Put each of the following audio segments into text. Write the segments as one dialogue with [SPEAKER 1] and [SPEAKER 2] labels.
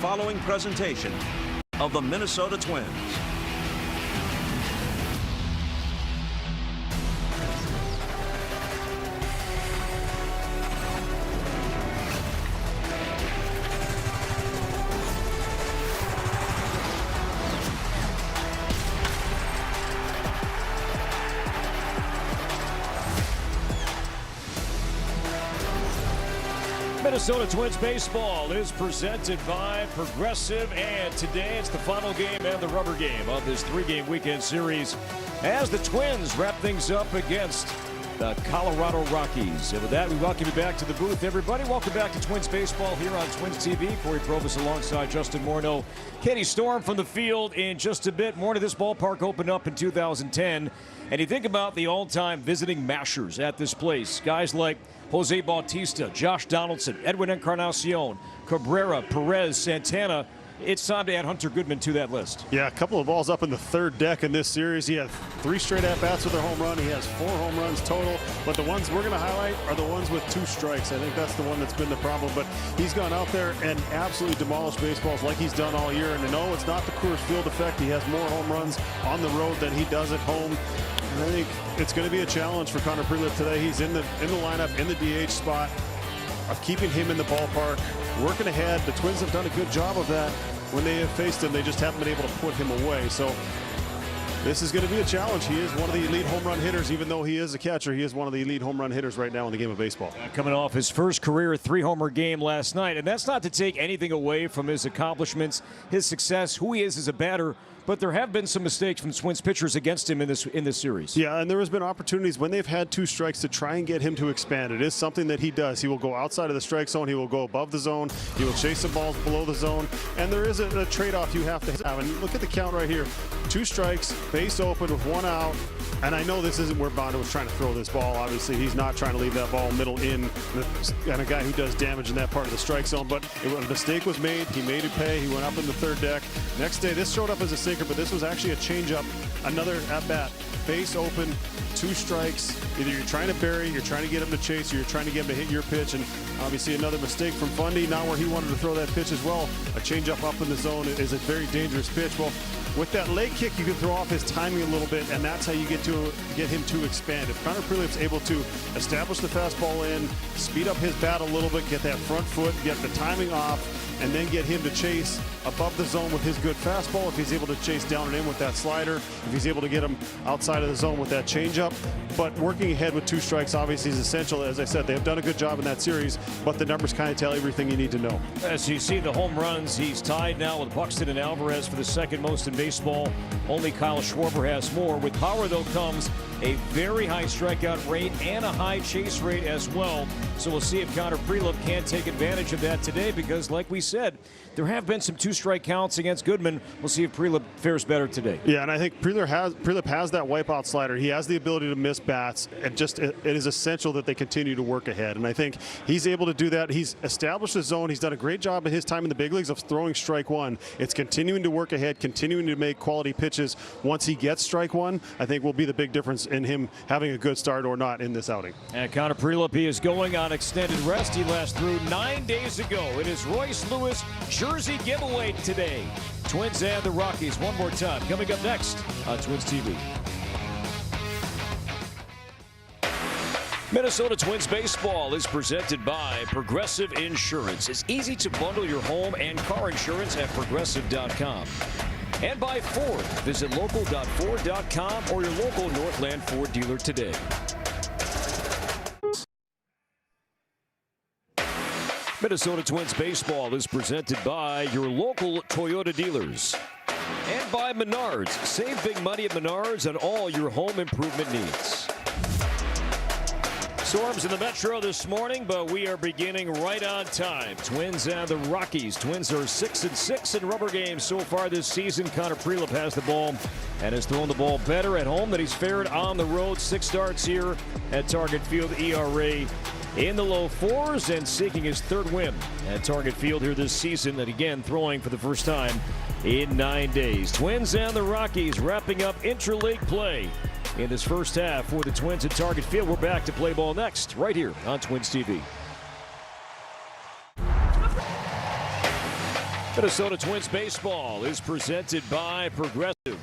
[SPEAKER 1] Following presentation of the Minnesota Twins.
[SPEAKER 2] Minnesota Twins baseball is presented by Progressive, and today it's the final game and the rubber game of this three-game weekend series as the Twins wrap things up against the Colorado Rockies. And with that, we welcome you back to the booth, everybody. Welcome back to Twins baseball here on Twins TV. Corey Provis alongside Justin Morneau. Katie Storm from the field in just a bit. More to this ballpark opened up in 2010. And you think about the all-time visiting mashers at this place. Guys like Jose Bautista, Josh Donaldson, Edwin Encarnacion, Cabrera, Perez, Santana. It's time to add Hunter Goodman to that list.
[SPEAKER 3] Yeah, a couple of balls up in the third deck in this series. He had 3 straight at-bats with a home run. He has 4 home runs total. But the ones we're going to highlight are the ones with 2 strikes. I think that's the one that's been the problem. But he's gone out there and absolutely demolished baseballs like he's done all year. And no, it's not the Coors Field effect. He has more home runs on the road than he does at home. And I think it's going to be a challenge for Connor Prelip today. He's in the lineup, in the DH spot, of keeping him in the ballpark, working ahead. The Twins have done a good job of that. When they have faced him, they just haven't been able to put him away. So this is going to be a challenge. He is one of the elite home run hitters. Even though he is a catcher, he is one of the elite home run hitters right now in the game of baseball.
[SPEAKER 2] Coming off his first career 3-homer game last night. And that's not to take anything away from his accomplishments, his success, who he is as a batter. But there have been some mistakes from Twins pitchers against him in this series.
[SPEAKER 3] Yeah, and there has been opportunities when they've had 2 strikes to try and get him to expand. It is something that he does. He will go outside of the strike zone. He will go above the zone. He will chase the balls below the zone. And there is a trade-off you have to have. And look at the count right here. 2 strikes, base open with 1 out. And I know this isn't where Bondo was trying to throw this ball. Obviously, he's not trying to leave that ball middle in, and a guy who does damage in that part of the strike zone. But a mistake was made. He made it pay. He went up in the third deck. Next day, this showed up as a sinker, but this was actually a changeup. Another at-bat. Base open, 2 strikes. Either you're trying to bury, you're trying to get him to chase, or you're trying to get him to hit your pitch. And obviously another mistake from Fundy. Not where he wanted to throw that pitch as well. A changeup up in the zone is a very dangerous pitch. Well, with that leg kick, you can throw off his timing a little bit, and that's how you get him to expand. If Connor Prelip's able to establish the fastball in, speed up his bat a little bit, get that front foot, get the timing off, and then get him to chase above the zone with his good fastball. If he's able to chase down and in with that slider, if he's able to get him outside of the zone with that changeup. But working ahead with 2 strikes obviously is essential. As I said, they have done a good job in that series, but the numbers kind of tell everything you need to know.
[SPEAKER 2] As you see the home runs, he's tied now with Buxton and Alvarez for the second most in baseball. Only Kyle Schwarber has more. With power, though, comes a very high strikeout rate and a high chase rate as well. So we'll see if Connor Prelip can take advantage of that today, because like we said, there have been some 2-strike counts against Goodman. We'll see if Prelip fares better today.
[SPEAKER 3] Yeah, and I think Prelip has that wipeout slider. He has the ability to miss bats. It is essential that they continue to work ahead, and I think he's able to do that. He's established his zone. He's done a great job in his time in the big leagues of throwing strike 1. It's continuing to work ahead, continuing to make quality pitches. Once he gets strike 1, I think will be the big difference in him having a good start or not in this outing.
[SPEAKER 2] And Connor Prelip, he is going on extended rest. He last threw 9 days ago. It is Royce Lewis jersey giveaway today. Twins and the Rockies one more time. Coming up next on Twins TV. Minnesota Twins baseball is presented by Progressive Insurance. It's easy to bundle your home and car insurance at progressive.com. And by Ford. Visit local.ford.com or your local Northland Ford dealer today. Minnesota Twins baseball is presented by your local Toyota dealers. And by Menards. Save big money at Menards on all your home improvement needs. Storms in the Metro this morning, but we are beginning right on time. Twins and the Rockies. Twins are 6-6 in rubber games so far this season. Connor Prelip has the ball and has thrown the ball better at home than he's fared on the road. 6 starts here at Target Field. ERA in the low 4s and seeking his 3rd win at Target Field here this season, and again throwing for the first time in 9 days. Twins and the Rockies wrapping up interleague play in this first half for the Twins at Target Field. We're back to play ball next right here on Twins TV. Minnesota Twins baseball is presented by Progressive.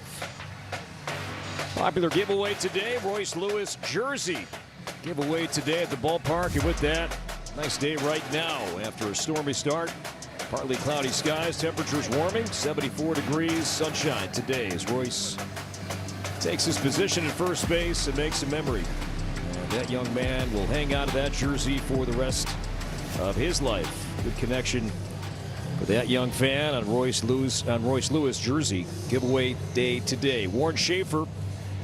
[SPEAKER 2] Popular giveaway today, Royce Lewis jersey. Giveaway today at the ballpark, and with that, nice day right now after a stormy start. Partly cloudy skies, temperatures warming, 74 degrees, sunshine today as Royce takes his position at first base and makes a memory. And that young man will hang on to that jersey for the rest of his life. Good connection for that young fan on Royce Lewis jersey. Giveaway day today. Warren Schaefer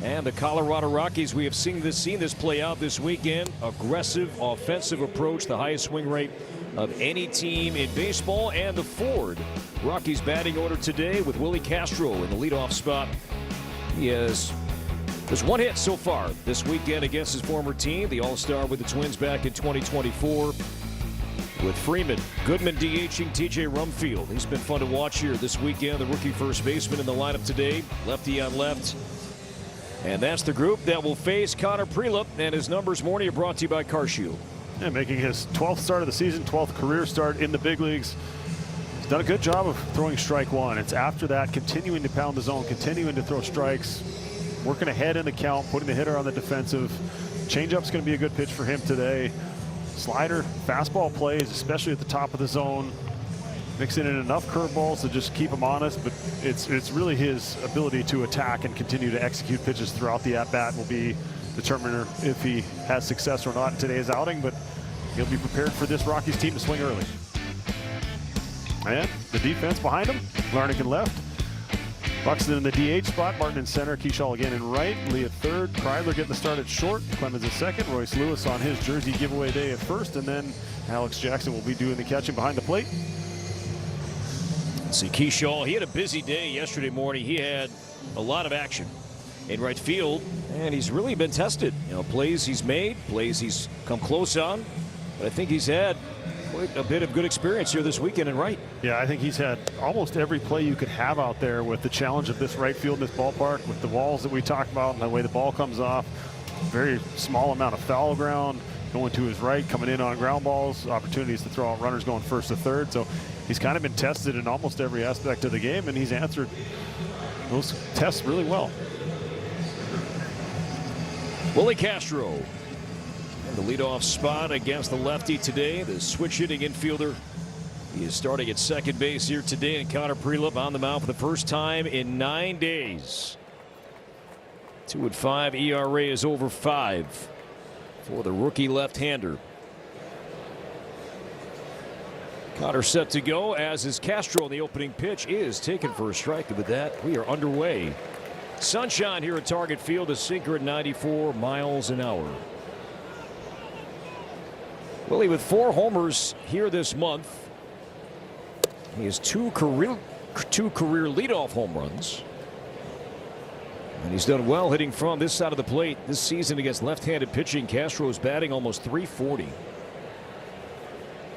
[SPEAKER 2] and the Colorado Rockies. We have seen this play out this weekend. Aggressive offensive approach, the highest swing rate of any team in baseball. And the Ford Rockies batting order today with Willie Castro in the leadoff spot. He has there's one hit so far this weekend against his former team, the All-Star with the Twins back in 2024. With Freeman, Goodman DHing TJ Rumfield. He's been fun to watch here this weekend. The rookie first baseman in the lineup today, lefty on left. And that's the group that will face Connor Prelup, and his numbers morning are brought to you by CarShield.
[SPEAKER 3] Yeah, making his 12th start of the season, 12th career start in the big leagues. He's done a good job of throwing strike one. It's after that, continuing to pound the zone, continuing to throw strikes, working ahead in the count, putting the hitter on the defensive. Changeup's going to be a good pitch for him today. Slider, fastball plays, especially at the top of the zone. Mixing in enough curveballs to just keep him honest, but it's really his ability to attack and continue to execute pitches throughout the at-bat will be determiner if he has success or not in today's outing, but he'll be prepared for this Rockies team to swing early. And the defense behind him, Larnick in left. Buxton in the DH spot, Martin in center, Keyshaw again in right, Lee at third, Kreidler getting the start at short, Clemens at second, Royce Lewis on his jersey giveaway day at first, and then Alex Jackson will be doing the catching behind the plate.
[SPEAKER 2] See Keyshaw, he had a busy day yesterday morning. He had a lot of action in right field, and he's really been tested. You know, plays he's made, plays he's come close on, but I think he's had quite a bit of good experience here this weekend in right.
[SPEAKER 3] Yeah, I think he's had almost every play you could have out there with the challenge of this right field in this ballpark, with the walls that we talked about and the way the ball comes off. Very small amount of foul ground, going to his right, coming in on ground balls, opportunities to throw out runners going first to third. So he's kind of been tested in almost every aspect of the game, and he's answered those tests really well.
[SPEAKER 2] Willie Castro in the leadoff spot against the lefty today, the switch hitting infielder. He is starting at second base here today, and Connor Prelup on the mound for the first time in 9 days. 2.5 ERA is over 5 for the rookie left-hander. Connor set to go, as is Castro. The opening pitch is taken for a strike, and with that, we are underway. Sunshine here at Target Field, a sinker at 94 miles an hour. Willie with 4 homers here this month. He has two career leadoff home runs. And he's done well hitting from this side of the plate this season against left-handed pitching. Castro's batting almost .340.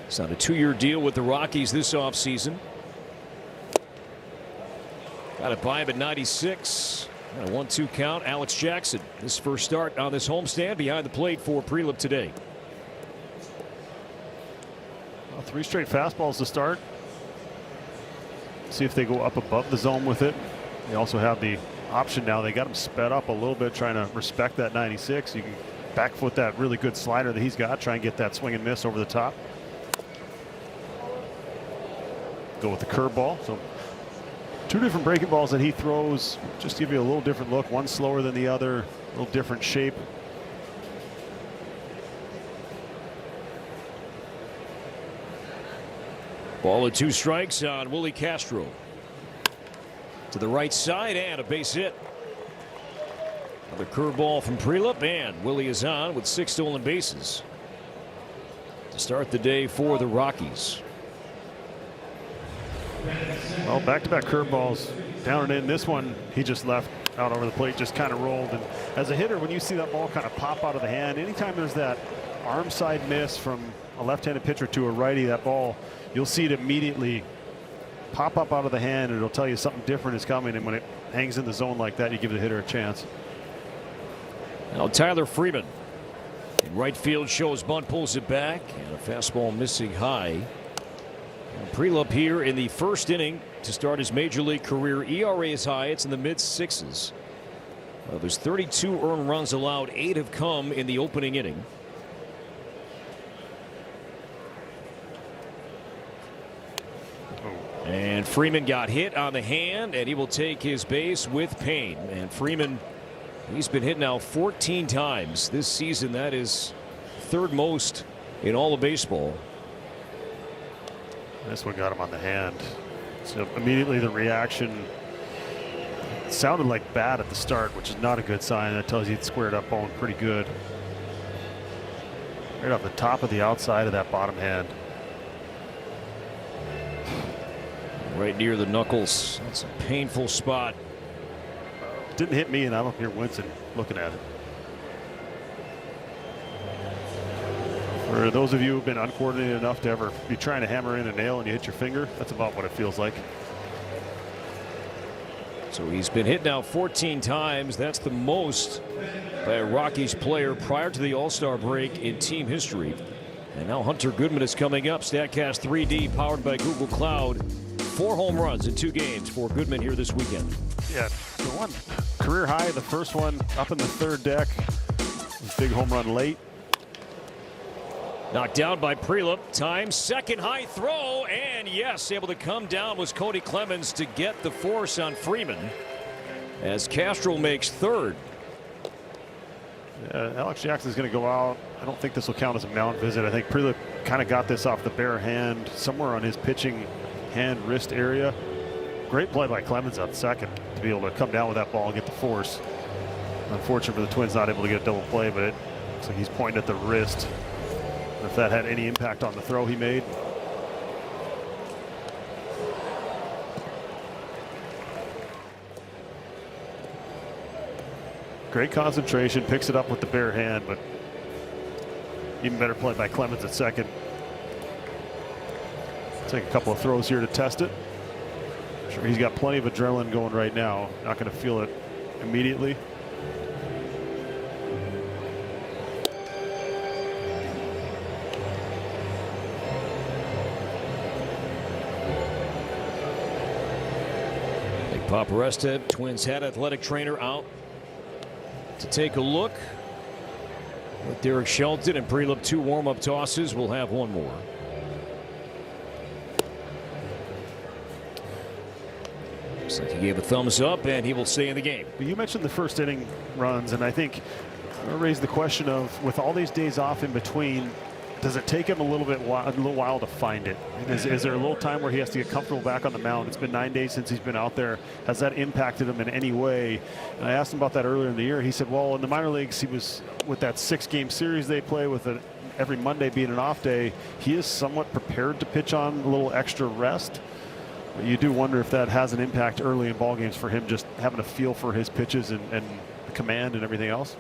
[SPEAKER 2] Signed a 2-year deal with the Rockies this offseason. Got it by him at 96. And a 1-2 count. Alex Jackson, his first start on this homestand behind the plate for Prelup today.
[SPEAKER 3] Well, 3 straight fastballs to start. See if they go up above the zone with it. They also have the option now. They got him sped up a little bit, trying to respect that 96. You can back foot that really good slider that he's got, try and get that swing and miss over the top. Go with the curveball. So 2 different breaking balls that he throws, just to give you a little different look. One slower than the other, a little different shape.
[SPEAKER 2] Ball and 2 strikes on Willie Castro. To the right side, and a base hit. Another curveball from Prelup, and Willie is on with 6 stolen bases to start the day for the Rockies.
[SPEAKER 3] Well, back-to-back curveballs down and in. This one he just left out over the plate, just kind of rolled. And as a hitter, when you see that ball kind of pop out of the hand, anytime there's that arm side miss from a left-handed pitcher to a righty, that ball, you'll see it immediately pop up out of the hand, and it'll tell you something different is coming. And when it hangs in the zone like that, you give the hitter a chance.
[SPEAKER 2] Now Tyler Freeman in right field, shows bunt, pulls it back, and a fastball missing high. And Prelup here in the first inning to start his major league career. ERA is high. It's in the mid-6s. There's 32 earned runs allowed. 8 have come in the opening inning. And Freeman got hit on the hand, and he will take his base with pain. And Freeman, he's been hit now 14 times this season. That is third most in all of baseball.
[SPEAKER 3] This one got him on the hand. So immediately the reaction sounded like bad at the start, which is not a good sign. That tells you it's squared up bone pretty good. Right off the top of the outside of that bottom hand.
[SPEAKER 2] Right near the knuckles. That's a painful spot.
[SPEAKER 3] Didn't hit me, and I'm up here wincing looking at it. For those of you who've been uncoordinated enough to ever be trying to hammer in a nail and you hit your finger, that's about what it feels like.
[SPEAKER 2] So he's been hit now 14 times. That's the most by a Rockies player prior to the All-Star break in team history. And now Hunter Goodman is coming up. StatCast 3D powered by Google Cloud. 4 home runs in 2 games for Goodman here this weekend.
[SPEAKER 3] Yeah, the one career high, the first one up in the 3rd deck. Big home run late.
[SPEAKER 2] Knocked down by Prelup. Time, second high throw, and yes, able to come down was Cody Clemens to get the force on Freeman as Castro makes 3rd.
[SPEAKER 3] Alex Jackson's going to go out. I don't think this will count as a mound visit. I think Prelup kind of got this off the bare hand somewhere on his pitching hand wrist area. Great play by Clemens at second to be able to come down with that ball and get the force. Unfortunate for the Twins, not able to get a double play, but it looks like he's pointing at the wrist. If that had any impact on the throw he made. Great concentration, picks it up with the bare hand, but even better play by Clemens at second. Take a couple of throws here to test it. I'm sure he's got plenty of adrenaline going right now. Not going to feel it immediately.
[SPEAKER 2] Paparesta, Twins head athletic trainer, out to take a look with Derek Shelton, and Prelup 2 warm-up tosses. We'll have 1 more. Looks like he gave a thumbs up, and he will stay in the game.
[SPEAKER 3] You mentioned the first inning runs, and I think I raised the question of, with all these days off in between, does it take him a little while to find it? Is there a little time where he has to get comfortable back on the mound? It's been 9 days since he's been out there. Has that impacted him in any way? And I asked him about that earlier in the year. He said, well, in the minor leagues, he was with that 6-game series they play with every Monday being an off day. He is somewhat prepared to pitch on a little extra rest. But you do wonder if that has an impact early in ball games for him, just having a feel for his pitches and the command and everything else.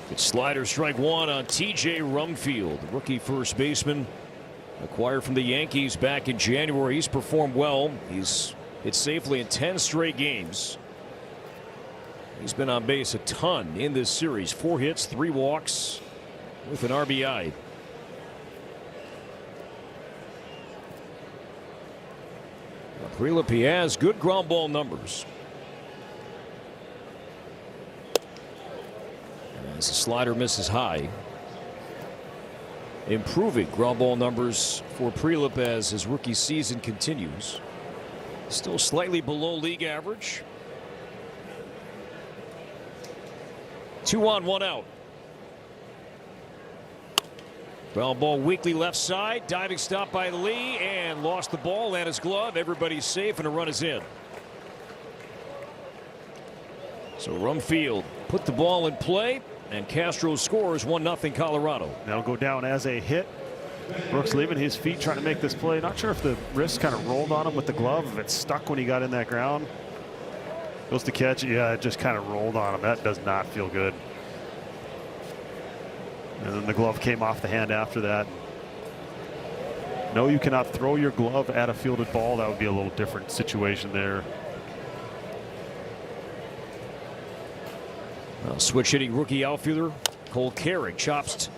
[SPEAKER 2] It's slider, strike 1 on TJ Rumfield, the rookie first baseman acquired from the Yankees back in January. He's performed well. He's hit safely in 10 straight games. He's been on base a ton in this series. 4 hits, 3 walks with an RBI. Prelup, he has good ground ball numbers. As the slider misses high. Improving ground ball numbers for Prelup as his rookie season continues. Still slightly below league average. 2 on, 1 out. Ground ball weakly left side. Diving stop by Lee and lost the ball and his glove. Everybody's safe and a run is in. So Rumfield put the ball in play. And Castro scores 1-0 Colorado.
[SPEAKER 3] That'll go down as a hit. Brooks leaving his feet, trying to make this play. Not sure if the wrist kind of rolled on him with the glove, if it stuck when he got in that ground. Goes to catch it. Yeah, it just kind of rolled on him. That does not feel good. And then the glove came off the hand after that. No, you cannot throw your glove at a fielded ball. That would be a little different situation there.
[SPEAKER 2] Switch hitting rookie outfielder Cole Carrick chops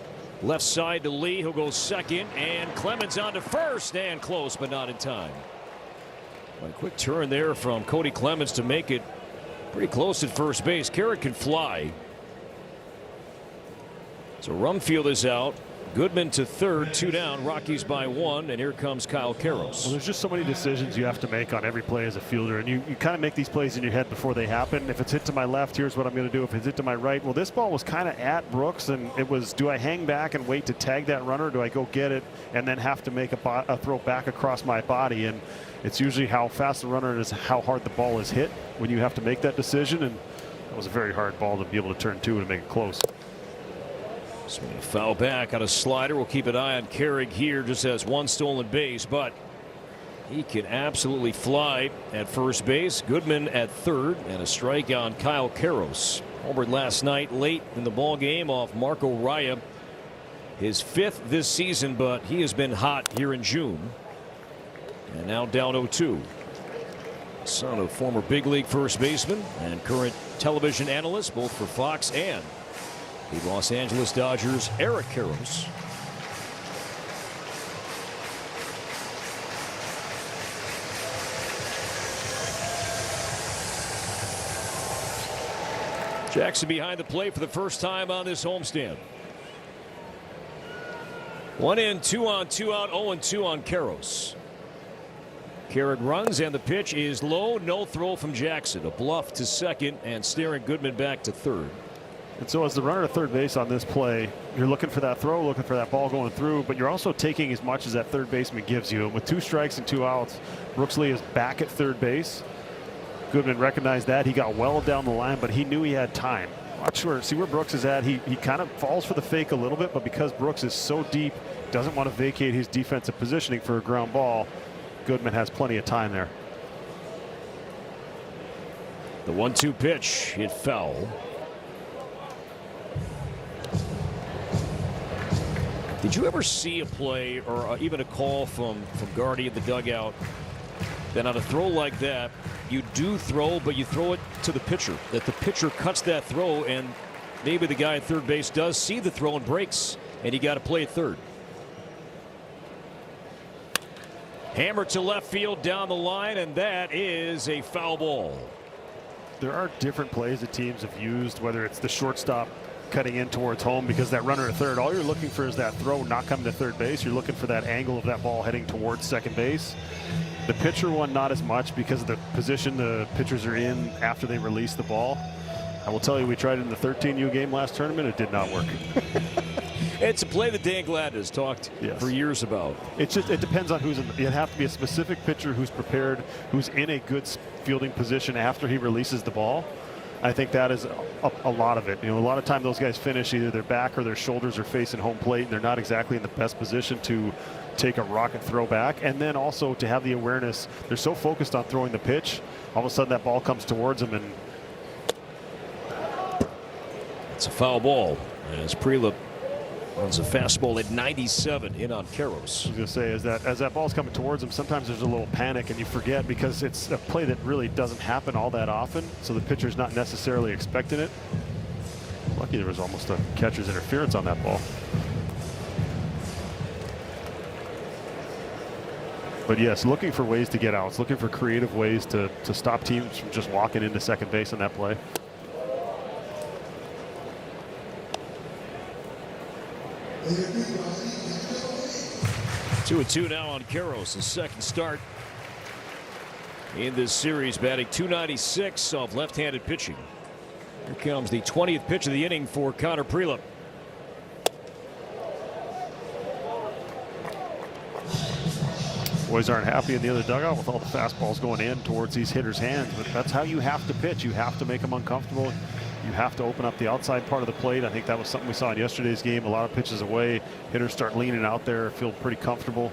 [SPEAKER 2] Left side to Lee. He'll go second. And Clemens on to first. And close, but not in time. A quick turn there from Cody Clemens to make it pretty close at first base. Carrick can fly. So Rumfield is out. Goodman to third, 2 down. Rockies by 1, and here comes Kyle Karros.
[SPEAKER 3] Well, there's just so many decisions you have to make on every play as a fielder, and you kind of make these plays in your head before they happen. If it's hit to my left, here's what I'm going to do. If it's hit to my right, well, this ball was kind of at Brooks, and it was, do I hang back and wait to tag that runner, or do I go get it and then have to make a throw back across my body? And it's usually how fast the runner is, how hard the ball is hit when you have to make that decision, and that was a very hard ball to be able to turn to and make it close.
[SPEAKER 2] So a foul back on a slider. We'll keep an eye on Carrick here. Just has 1 stolen base, but he can absolutely fly at first base. Goodman at third, and a strike on Kyle Karros. Homered last night late in the ball game off Marco Raya. His 5th this season, but he has been hot here in June. And now down 0-2. Son of former big league first baseman and current television analyst both for Fox and the Los Angeles Dodgers, Eric Karros. Jackson behind the plate for the first time on this homestand. 1 in, 2 on, 2 out, 0-2 on Karros. Carrick runs, and the pitch is low. No throw from Jackson. A bluff to second, and staring Goodman back to third.
[SPEAKER 3] And so as the runner at third base on this play, you're looking for that throw, looking for that ball going through, but you're also taking as much as that third baseman gives you. And with 2 strikes and 2 outs, Brooks Lee is back at third base. Goodman recognized that. He got well down the line, but he knew he had time. Watch where, see where Brooks is at. He kind of falls for the fake a little bit, but because Brooks is so deep, doesn't want to vacate his defensive positioning for a ground ball, Goodman has plenty of time there.
[SPEAKER 2] The 1-2 pitch, it fell. Did you ever see a play or even a call from Gardy in the dugout that on a throw like that, you do throw, but you throw it to the pitcher, that the pitcher cuts that throw, and maybe the guy at third base does see the throw and breaks, and he got to play at third? Hammer to left field down the line, and that is a foul ball.
[SPEAKER 3] There are different plays that teams have used, whether it's the shortstop cutting in towards home because that runner at third, all you're looking for is that throw not coming to third base. You're looking for that angle of that ball heading towards second base. The pitcher one, not as much because of the position the pitchers are in after they release the ball. I will tell you, we tried it in the 13U game last tournament. It did not work.
[SPEAKER 2] It's a play that Dan Gladden has talked for years about.
[SPEAKER 3] It depends on who's in. It'd have to be a specific pitcher who's prepared, who's in a good fielding position after he releases the ball. I think that is a lot of it. You know, a lot of time those guys finish either their back or their shoulders are facing home plate, and they're not exactly in the best position to take a rocket throw back. And then also to have the awareness, they're so focused on throwing the pitch, all of a sudden that ball comes towards them, and
[SPEAKER 2] it's a foul ball as Prelip runs a fastball at 97 in on Karros.
[SPEAKER 3] I was going to say, as that ball's coming towards him, sometimes there's a little panic and you forget because it's a play that really doesn't happen all that often, so the pitcher's not necessarily expecting it. Lucky there was almost a catcher's interference on that ball. But yes, looking for ways to get outs, looking for creative ways to stop teams from just walking into second base on that play.
[SPEAKER 2] Two and two now on Karros, his second start in this series, batting .296 off left-handed pitching. Here comes the 20th pitch of the inning for Connor Prelip.
[SPEAKER 3] Boys aren't happy in the other dugout with all the fastballs going in towards these hitters' hands, but that's how you have to pitch. You have to make them uncomfortable. You have to open up the outside part of the plate. I think that was something we saw in yesterday's game. A lot of pitches away. Hitters start leaning out there, feel pretty comfortable.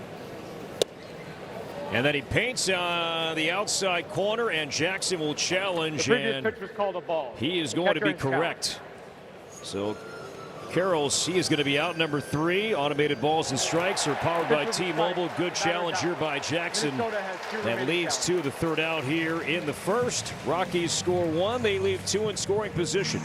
[SPEAKER 2] And then he paints on the outside corner, and Jackson will challenge.
[SPEAKER 4] The previous pitch was called a ball.
[SPEAKER 2] He is going to be correct. So Karros, he is going to be out number 3. Automated balls and strikes are powered by T-Mobile. Good challenge here by Jackson. That leads to the third out here in the first. Rockies score 1. They leave 2 in scoring position.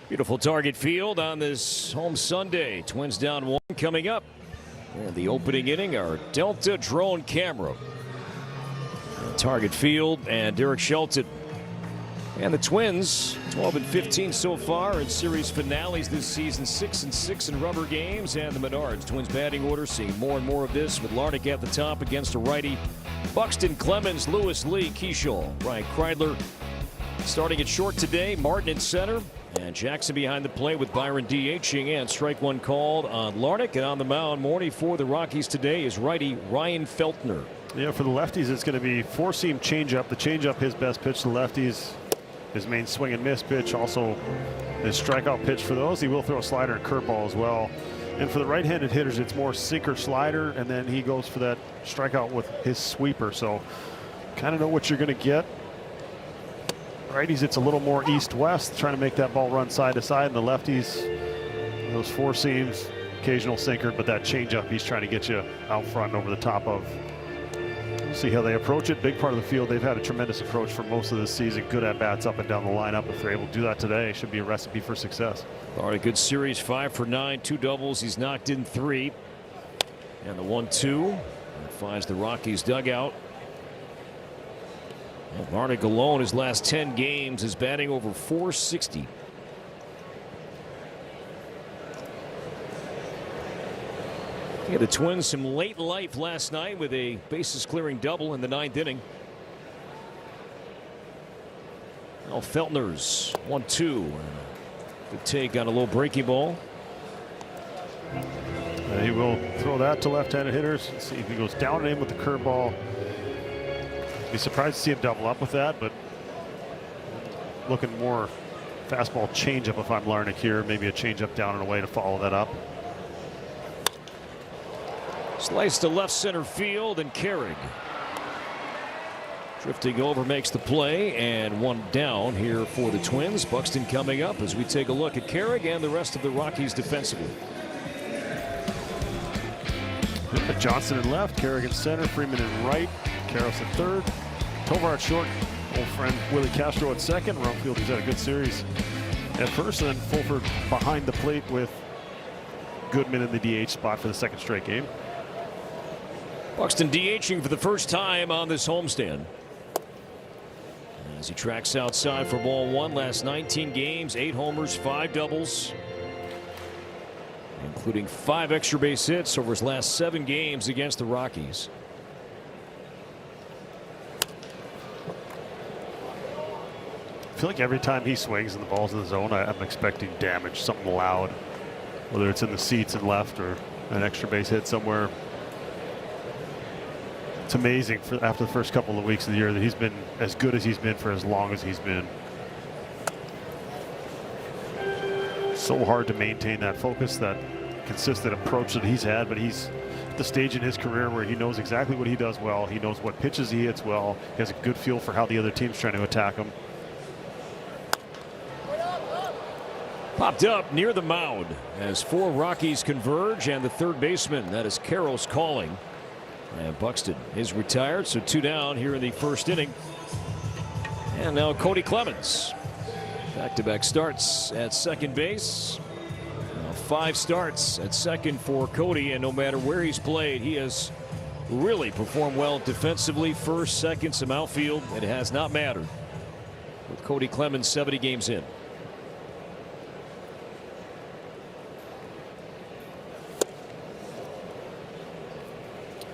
[SPEAKER 2] Beautiful Target Field on this home Sunday. Twins down 1 coming up. And the opening inning, our Delta drone camera. Target Field and Derek Shelton. And the Twins, 12-15 so far in series finales this season, 6-6 in rubber games. And the Menards Twins batting order, seeing more and more of this with Larnach at the top against a righty. Buxton, Clemens, Lewis, Lee, Keyshaw, Ryan Kreidler starting at short today. Martin in center. And Jackson behind the plate with Byron DHing, and strike one called on Larnach. And on the mound, Morty for the Rockies today is righty Ryan Feltner.
[SPEAKER 3] Yeah, for the lefties, it's going to be four-seam changeup. The changeup, his best pitch to the lefties. His main swing and miss pitch, also his strikeout pitch for those. He will throw a slider and curveball as well. And for the right-handed hitters, it's more sinker slider, and then he goes for that strikeout with his sweeper. So kind of know what you're going to get. Righties, it's a little more east-west, trying to make that ball run side to side. And the lefties, those four seams, occasional sinker, but that changeup he's trying to get you out front over the top of. We'll see how they approach it. Big part of the field. They've had a tremendous approach for most of this season. Good at-bats up and down the lineup. If they're able to do that today, it should be a recipe for success.
[SPEAKER 2] All right, good series, 5 for 9, 2 doubles. He's knocked in 3. And the 1-2 finds the Rockies dugout. Larnach alone his last 10 games is batting over .460. Yeah, the Twins some late life last night with a bases clearing double in the 9th inning. Now Feltner's 1-2. Good take on a low breaking ball.
[SPEAKER 3] He will throw that to left-handed hitters. Let's see if he goes down and in with the curveball. Be surprised to see him double up with that, but looking more fastball changeup if I'm Larnach here. Maybe a changeup down and away to follow that up.
[SPEAKER 2] Slice to left center field, and Carrig drifting over makes the play, and one down here for the Twins. Buxton coming up as we take a look at Carrig and the rest of the Rockies defensively.
[SPEAKER 3] Johnson in left, Carrig in center, Freeman in right, Karros at third, Tovar at short, old friend Willie Castro at second. Rumfield, he's had a good series at first, and then Fulford behind the plate with Goodman in the DH spot for the second straight game.
[SPEAKER 2] Buxton DHing for the first time on this homestand as he tracks outside for ball 1. Last 19 games, 8 homers, 5 doubles, including 5 extra base hits over his last 7 games against the Rockies.
[SPEAKER 3] I feel like every time he swings and the ball's in the zone, I'm expecting damage, something loud, whether it's in the seats and left or an extra base hit somewhere. It's amazing for after the first couple of weeks of the year that he's been as good as he's been for as long as he's been. So hard to maintain that focus, that consistent approach that he's had, but he's at the stage in his career where he knows exactly what he does well. He knows what pitches he hits well. He has a good feel for how the other team's trying to attack him.
[SPEAKER 2] Popped up near the mound as 4 Rockies converge, and the third baseman, that is Karros, calling. And Buxton is retired, so 2 down here in the first inning. And now Cody Clemens. Back-to-back starts at second base. Now 5 starts at second for Cody, and no matter where he's played, he has really performed well defensively. First, second, some outfield, and it has not mattered with Cody Clemens 70 games in.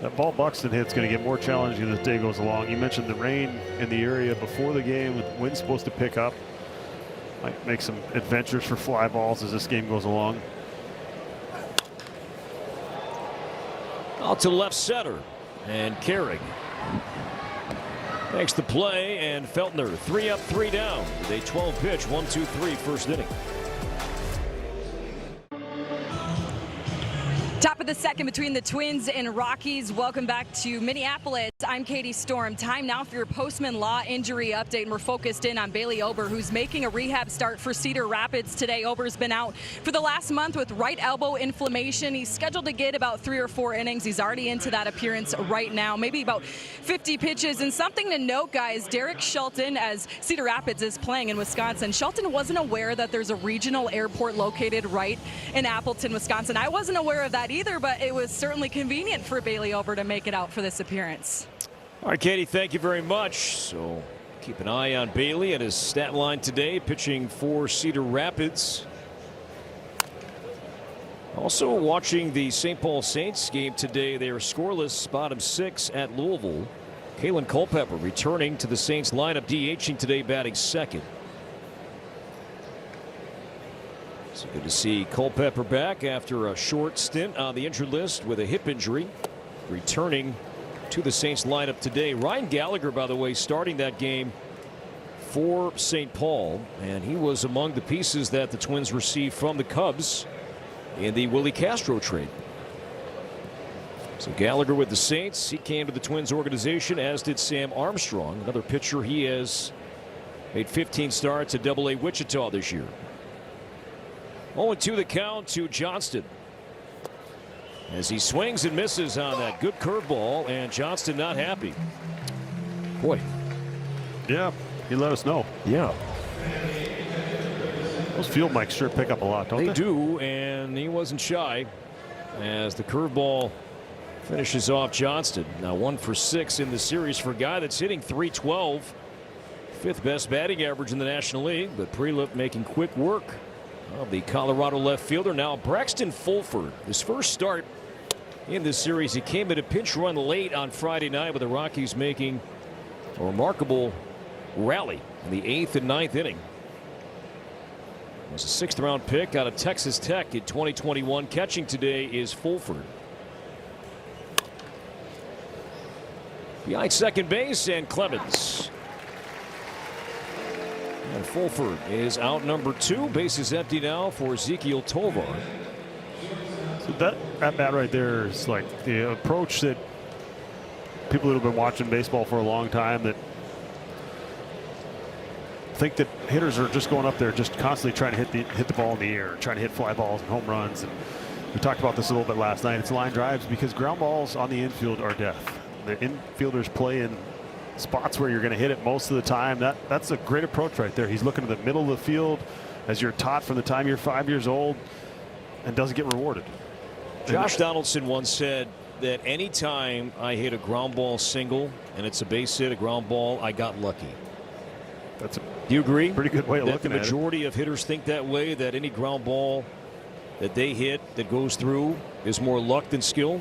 [SPEAKER 3] That ball Buxton hit's going to get more challenging as the day goes along. You mentioned the rain in the area before the game. The wind's supposed to pick up. Might make some adventures for fly balls as this game goes along.
[SPEAKER 2] Out to left center, and Carrig makes the play, and Feltner 3 up, 3 down with a 12-pitch 1-2-3 first inning.
[SPEAKER 4] Top of the second between the Twins and Rockies. Welcome back to Minneapolis. I'm Katie Storm. Time now for your Postman Law injury update, and we're focused in on Bailey Ober, who's making a rehab start for Cedar Rapids today. Ober's been out for the last month with right elbow inflammation. He's scheduled to get about 3 or 4 innings. He's already into that appearance right now, maybe about 50 pitches. And something to note, guys, Derek Shelton, as Cedar Rapids is playing in Wisconsin, Shelton wasn't aware that there's a regional airport located right in Appleton, Wisconsin. I wasn't aware of that either, but it was certainly convenient for Bailey Ober to make it out for this appearance.
[SPEAKER 2] All right, Katie, thank you very much. So keep an eye on Bailey and his stat line today, pitching for Cedar Rapids. Also watching the St. Paul Saints game today. They are scoreless, bottom 6 at Louisville. Kalen Culpepper returning to the Saints lineup, DHing today, batting second. So good to see Culpepper back after a short stint on the injured list with a hip injury. Returning to the Saints lineup today. Ryan Gallagher, by the way, starting that game for St. Paul, and he was among the pieces that the Twins received from the Cubs in the Willie Castro trade. So Gallagher with the Saints. He came to the Twins organization, as did Sam Armstrong, another pitcher. He has made 15 starts at AA Wichita this year. 0-2 the count to Johnston, as he swings and misses on that good curveball, and Johnston not happy. Boy.
[SPEAKER 3] Yeah, he let us know.
[SPEAKER 2] Yeah.
[SPEAKER 3] Those field mics sure pick up a lot, don't they?
[SPEAKER 2] They do, and he wasn't shy as the curveball finishes off Johnston. Now 1 for 6 in the series for a guy that's hitting .312. 5th best batting average in the National League, but Prelip making quick work of the Colorado left fielder. Now Braxton Fulford, his first start in this series. He came at a pinch run late on Friday night, with the Rockies making a remarkable rally in the 8th and 9th inning. It was a 6th round pick out of Texas Tech in 2021. Catching today is Fulford. Behind second base, and Clemens. And Fulford is out number 2. Base is empty now for Ezekiel Tovar.
[SPEAKER 3] So that at bat right there is like the approach that people that have been watching baseball for a long time that think that hitters are just going up there just constantly trying to hit the ball in the air, trying to hit fly balls and home runs. And we talked about this a little bit last night. It's line drives, because ground balls on the infield are death. The infielders play in spots where you're going to hit it most of the time. That's a great approach right there. He's looking to the middle of the field, as you're taught from the time you're 5 years old, and doesn't get rewarded.
[SPEAKER 2] Josh Donaldson once said that any time I hit a ground ball single and it's a base hit, a ground ball, I got lucky.
[SPEAKER 3] That's a
[SPEAKER 2] Do you agree?
[SPEAKER 3] Pretty good way of looking at it.
[SPEAKER 2] The majority of hitters think that way, that any ground ball that they hit that goes through is more luck than skill?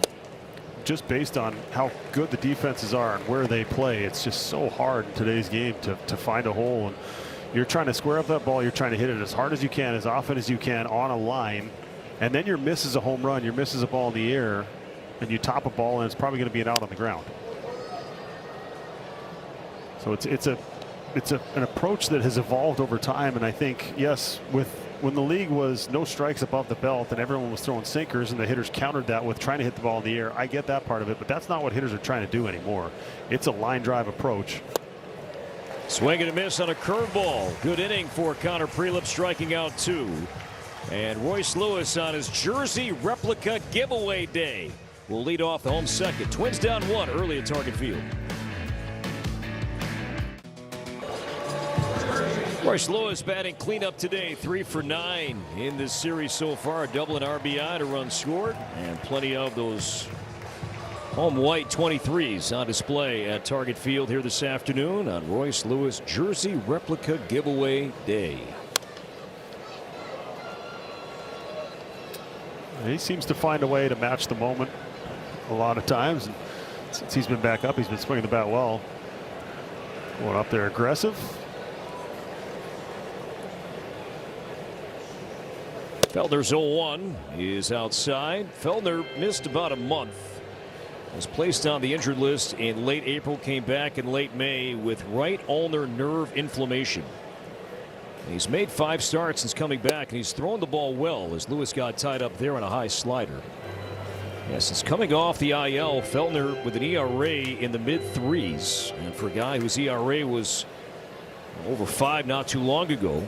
[SPEAKER 3] Just based on how good the defenses are and where they play, it's just so hard in today's game to find a hole. And you're trying to square up that ball. You're trying to hit it as hard as you can, as often as you can on a line. And then your miss is a home run. Your miss is a ball in the air, and you top a ball, and it's probably going to be an out on the ground. So it's an approach that has evolved over time. And I think, yes, when the league was no strikes above the belt and everyone was throwing sinkers, and the hitters countered that with trying to hit the ball in the air, I get that part of it, but that's not what hitters are trying to do anymore. It's a line drive approach.
[SPEAKER 2] Swing and a miss on a curveball. Good inning for Connor Prelip, striking out 2. And Royce Lewis on his jersey replica giveaway day will lead off the home second. Twins down 1 early at Target Field. Royce Lewis batting cleanup today, 3 for 9 in this series so far. A double and RBI to run scored, and plenty of those home white 23s on display at Target Field here this afternoon on Royce Lewis jersey replica giveaway day.
[SPEAKER 3] He seems to find a way to match the moment a lot of times, and since he's been back up, he's been swinging the bat well. Going up there aggressive.
[SPEAKER 2] Feldner's 0-1 is outside. Feldner missed about a month. Was placed on the injured list in late April, came back in late May with right ulnar nerve inflammation. He's made 5 starts since coming back, and he's thrown the ball well as Lewis got tied up there on a high slider. Yes, it's coming off the IL. Feltner with an ERA in the mid-3s. And for a guy whose ERA was over 5 not too long ago.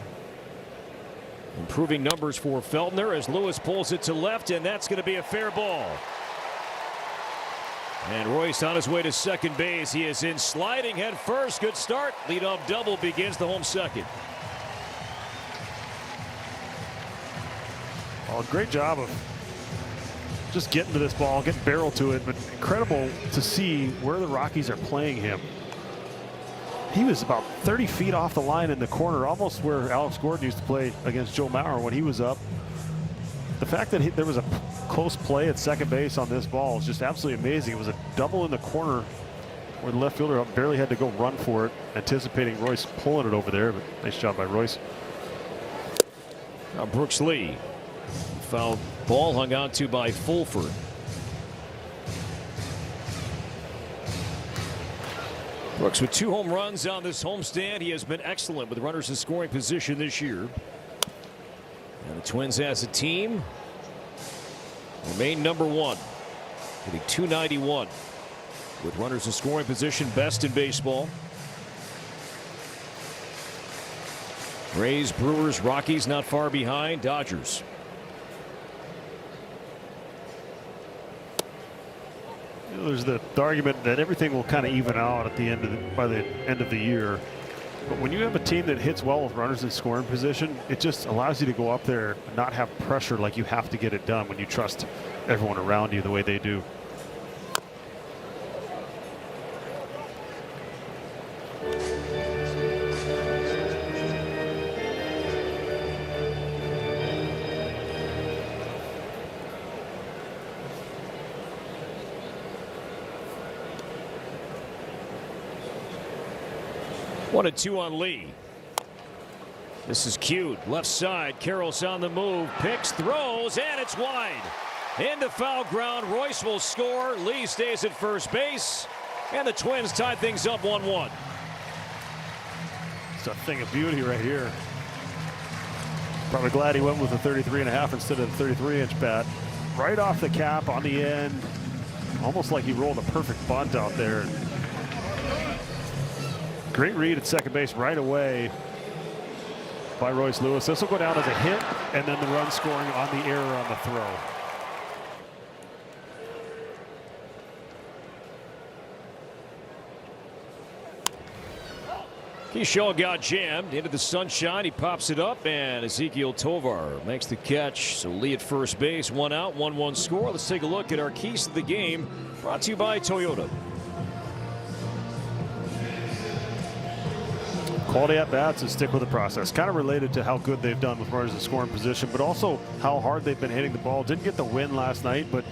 [SPEAKER 2] Improving numbers for Feltner as Lewis pulls it to left, and that's going to be a fair ball. And Royce on his way to second base. He is in sliding head first. Good start. Leadoff double begins the home second.
[SPEAKER 3] Oh, great job of just getting to this ball, getting barrel to it, but incredible to see where the Rockies are playing him. He was about 30 feet off the line in the corner, almost where Alex Gordon used to play against Joe Mauer when he was up. The fact that there was a close play at second base on this ball is just absolutely amazing. It was a double in the corner where the left fielder barely had to go run for it, anticipating Royce pulling it over there, but nice job by Royce.
[SPEAKER 2] Now Brooks Lee. Foul ball hung on to by Fulford. Brooks with 2 home runs on this homestand. He has been excellent with runners in scoring position this year. And the Twins as a team remain #1, hitting .291 with runners in scoring position, best in baseball. Rays, Brewers, Rockies not far behind. Dodgers.
[SPEAKER 3] There's the argument that everything will kind of even out at the end of by the end of the year. But when you have a team that hits well with runners in scoring position, it just allows you to go up there and not have pressure like you have to get it done when you trust everyone around you the way they do.
[SPEAKER 2] One and 2 on Lee. This is cute. Left side. Carroll's on the move. Picks, throws, and it's wide. Into foul ground. Royce will score. Lee stays at first base. And the Twins tie things up 1-1.
[SPEAKER 3] It's a thing of beauty right here. Probably glad he went with a 33.5 instead of the 33-inch bat. Right off the cap on the end. Almost like he rolled a perfect bunt out there. Great read at second base right away by Royce Lewis. This will go down as a hit, and then the run scoring on the error on the throw.
[SPEAKER 2] Keyshaw got jammed into the sunshine. He pops it up, and Ezekiel Tovar makes the catch. So Lee at first base, 1 out, 1-1 score. Let's take a look at our keys to the game, brought to you by Toyota.
[SPEAKER 3] Quality at bats and stick with the process. Kind of related to how good they've done with runners in scoring position, but also how hard they've been hitting the ball. Didn't get the win last night, but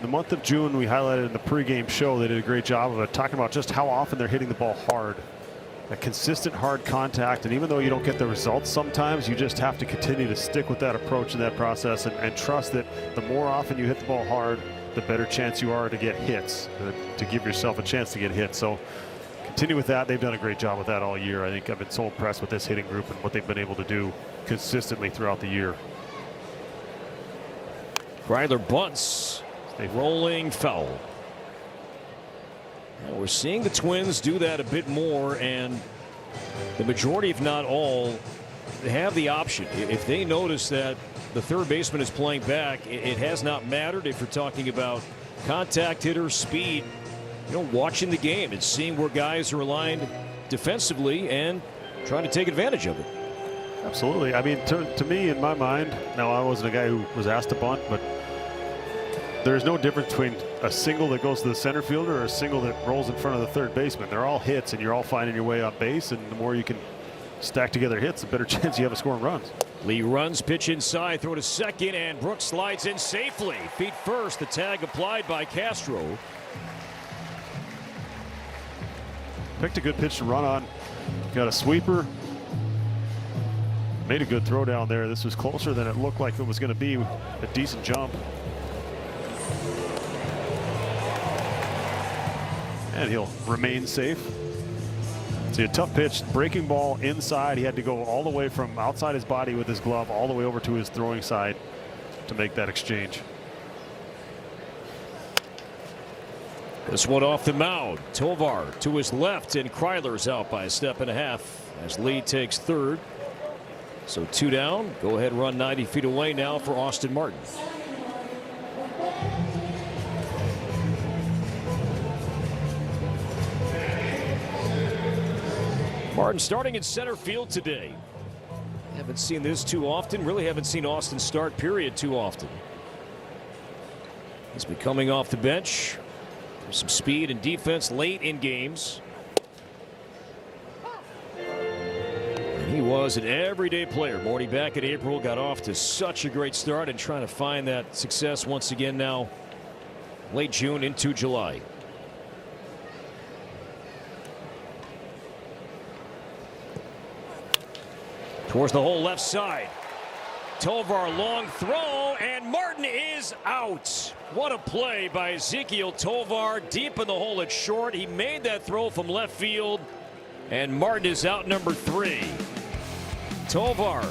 [SPEAKER 3] the month of June we highlighted in the pregame show. They did a great job of it, talking about just how often they're hitting the ball hard. A consistent hard contact, and even though you don't get the results sometimes, you just have to continue to stick with that approach and that process, and trust that the more often you hit the ball hard, the better chance you are to get hits, to give yourself a chance to get hit. So continue with that. They've done a great job with that all year. I think I've been so impressed with this hitting group and what they've been able to do consistently throughout the year.
[SPEAKER 2] Greiler bunts, rolling foul. Well, we're seeing the Twins do that a bit more, and the majority, if not all, have the option. If they notice that the third baseman is playing back, it has not mattered if you're talking about contact hitters, speed. You know, watching the game and seeing where guys are aligned defensively and trying to take advantage of it.
[SPEAKER 3] Absolutely. I mean, to me, in my mind, now I wasn't a guy who was asked to bunt, but there's no difference between a single that goes to the center fielder or a single that rolls in front of the third baseman. They're all hits, and you're all finding your way on base, and the more you can stack together hits, the better chance you have of scoring runs.
[SPEAKER 2] Lee runs, pitch inside, throw to second, and Brooks slides in safely. Feet first, the tag applied by Castro.
[SPEAKER 3] Picked a good pitch to run on. Got a sweeper. Made a good throw down there. This was closer than it looked like it was going to be. A decent jump. And he'll remain safe. See, a tough pitch, breaking ball inside. He had to go all the way from outside his body with his glove all the way over to his throwing side to make that exchange.
[SPEAKER 2] This one off the mound. Tovar to his left, and Kryler's out by a step and a half as Lee takes third. So 2 down. Go ahead, run 90 feet away now for Austin Martin. Martin starting in center field today. Haven't seen this too often. Really haven't seen Austin start, period, too often. He's been coming off the bench. There's some speed and defense late in games. And he was an everyday player. Morty back in April got off to such a great start and trying to find that success once again now late June into July. Towards the whole left side. Tovar long throw, and Martin is out. What a play by Ezequiel Tovar, deep in the hole at short. He made that throw from left field, and Martin is out number 3. Tovar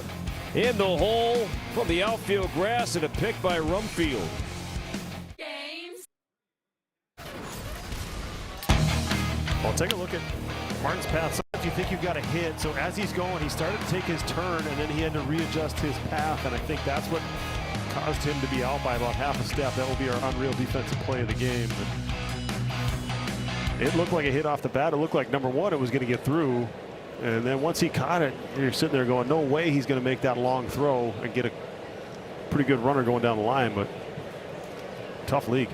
[SPEAKER 2] in the hole from the outfield grass, and a pick by Rumfield.
[SPEAKER 3] Well, take a look at Martin's path. Sometimes you think you've got a hit, so as he's going, he started to take his turn, and then he had to readjust his path, and I think that's what caused him to be out by about half a step. That will be our unreal defensive play of the game. But it looked like a hit off the bat. It looked like, number one, it was going to get through, and then once he caught it, you're sitting there going, no way he's going to make that long throw and get a pretty good runner going down the line, but tough league.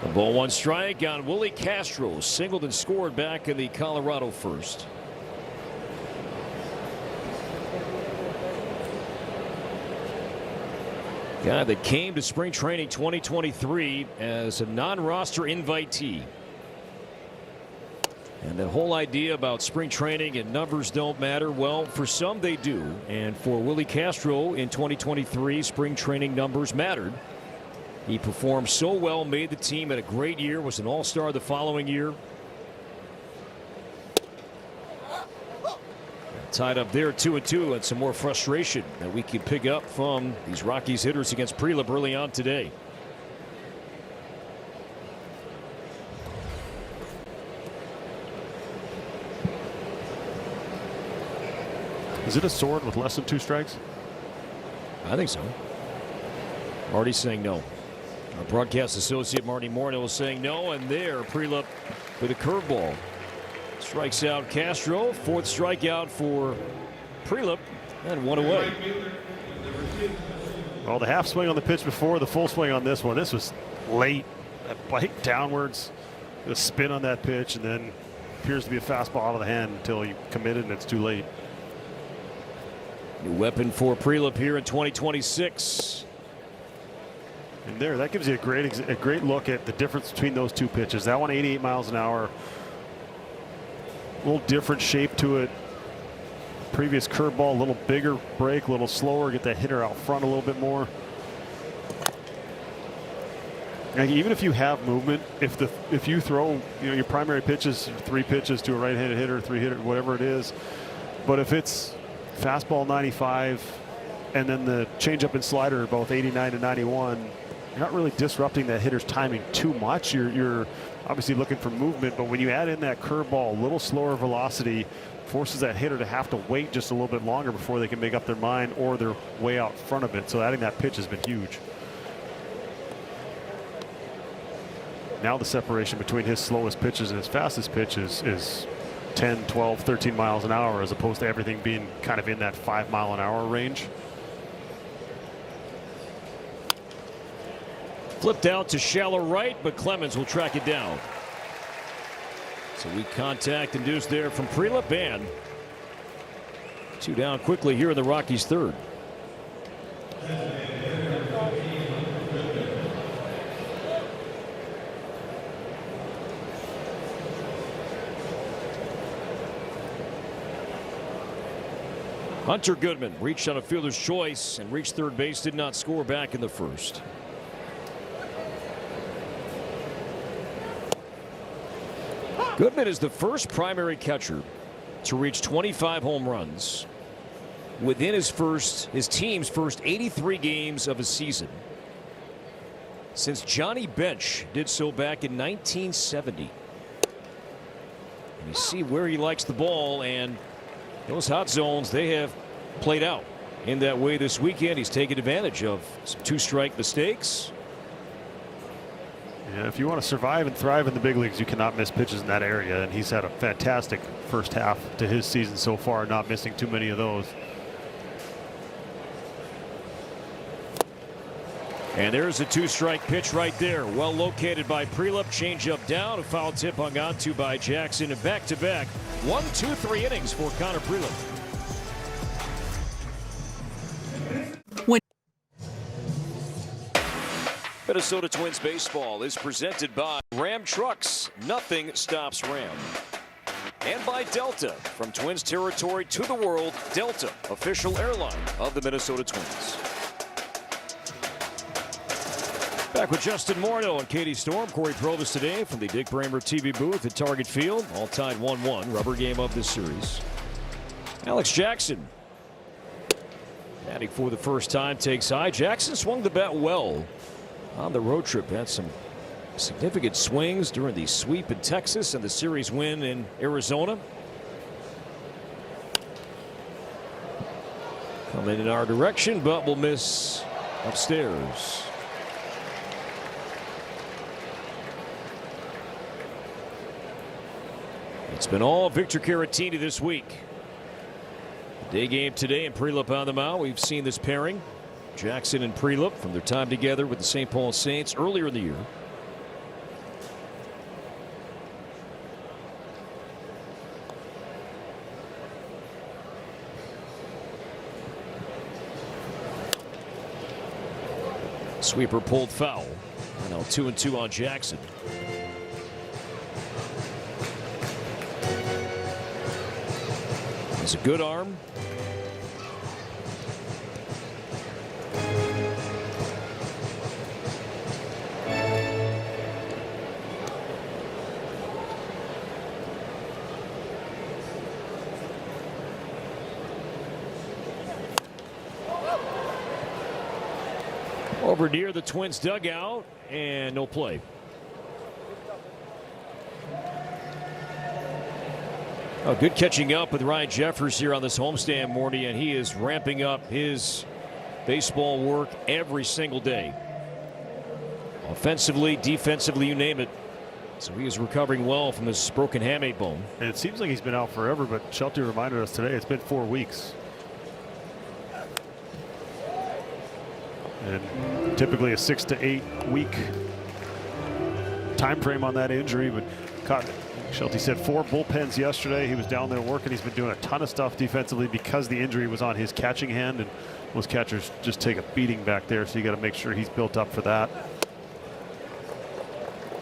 [SPEAKER 2] A ball 1 strike on Willie Castro. Singled and scored back in the Colorado first. Guy that came to spring training 2023 as a non-roster invitee. And that whole idea about spring training and numbers don't matter, well, for some they do. And for Willie Castro in 2023, spring training numbers mattered. He performed so well, made the team, had a great year, was an all-star the following year. Tied up there 2-2, and some more frustration that we can pick up from these Rockies hitters against Prelip early on today.
[SPEAKER 3] Is it a sword with less than 2 strikes?
[SPEAKER 2] I think so. Marty's saying no. Our broadcast associate Marty Morneau is saying no, and there Prelip with a curveball. Strikes out Castro. 4th strikeout for Prelip, and 1 away.
[SPEAKER 3] Well, the half swing on the pitch before, the full swing on this one. This was late. That bite downwards, the spin on that pitch, and then appears to be a fastball out of the hand until you committed and it's too late.
[SPEAKER 2] New weapon for Prelip here in 2026.
[SPEAKER 3] And there, that gives you a great look at the difference between those 2 pitches. That one 88 miles an hour. A little different shape to it. Previous curveball, a little bigger break, a little slower, get that hitter out front a little bit more. And even if you have movement, if you throw, your primary pitches, 3 pitches to a right-handed hitter, 3 hitter, whatever it is, but if it's fastball 95 and then the changeup and slider are both 89 to 91, you're not really disrupting that hitter's timing too much. You're obviously looking for movement, but when you add in that curveball, a little slower velocity, forces that hitter to have to wait just a little bit longer before they can make up their mind, or they're way out front of it. So adding that pitch has been huge. Now the separation between his slowest pitches and his fastest pitches is 10, 12, 13 miles an hour, as opposed to everything being kind of in that 5 mile an hour range.
[SPEAKER 2] Flipped out to shallow right, but Clemens will track it down. So we contact induced there from Prelip, and 2 down quickly here in the Rockies' 3rd. Hunter Goodman reached on a fielder's choice and reached 3rd base, did not score back in the 1st. Goodman is the first primary catcher to reach 25 home runs within his team's first 83 games of a season. since Johnny Bench did so back in 1970. And you see where he likes the ball, and those hot zones, they have played out in that way this weekend. He's taken advantage of some two-strike mistakes.
[SPEAKER 3] Yeah, if you want to survive and thrive in the big leagues, you cannot miss pitches in that area, and he's had a fantastic first half to his season so far, not missing too many of those.
[SPEAKER 2] And there's a two-strike pitch right there. Well located by Prelup. Changeup down. A foul tip hung on to by Jackson. And back-to-back 1, 2, 3 innings for Connor Prelup. Minnesota Twins baseball is presented by Ram Trucks. Nothing stops Ram. And by Delta. From Twins territory to the world, Delta, official airline of the Minnesota Twins. Back with Justin Morneau and Katie Storm. Corey Provis today from the Dick Bramer TV booth at Target Field. All tied 1-1. Rubber game of this series. Alex Jackson, batting for the first time, takes high. Jackson swung the bat well on the road trip. Had some significant swings during the sweep in Texas and the series win in Arizona. Coming in our direction, but will miss upstairs. It's been all Victor Caratini this week. Day game today and Prelup on the mound. We've seen this pairing, Jackson and Prelup, from their time together with the St. Paul Saints earlier in the year. Sweeper pulled foul. Now 2-2 on Jackson. It's a good arm. Over near the Twins dugout, and no play. Oh, good catching up with Ryan Jeffers here on this homestand, Morty, and he is ramping up his baseball work every single day. Offensively, defensively, you name it. So he is recovering well from this broken hamate bone.
[SPEAKER 3] And it seems like he's been out forever, but Shelty reminded us today it's been 4 weeks. And typically a 6 to 8 week time frame on that injury, but Shelty said 4 bullpens yesterday. He was down there working. He's been doing a ton of stuff defensively because the injury was on his catching hand, and most catchers just take a beating back there, so you got to make sure he's built up for that.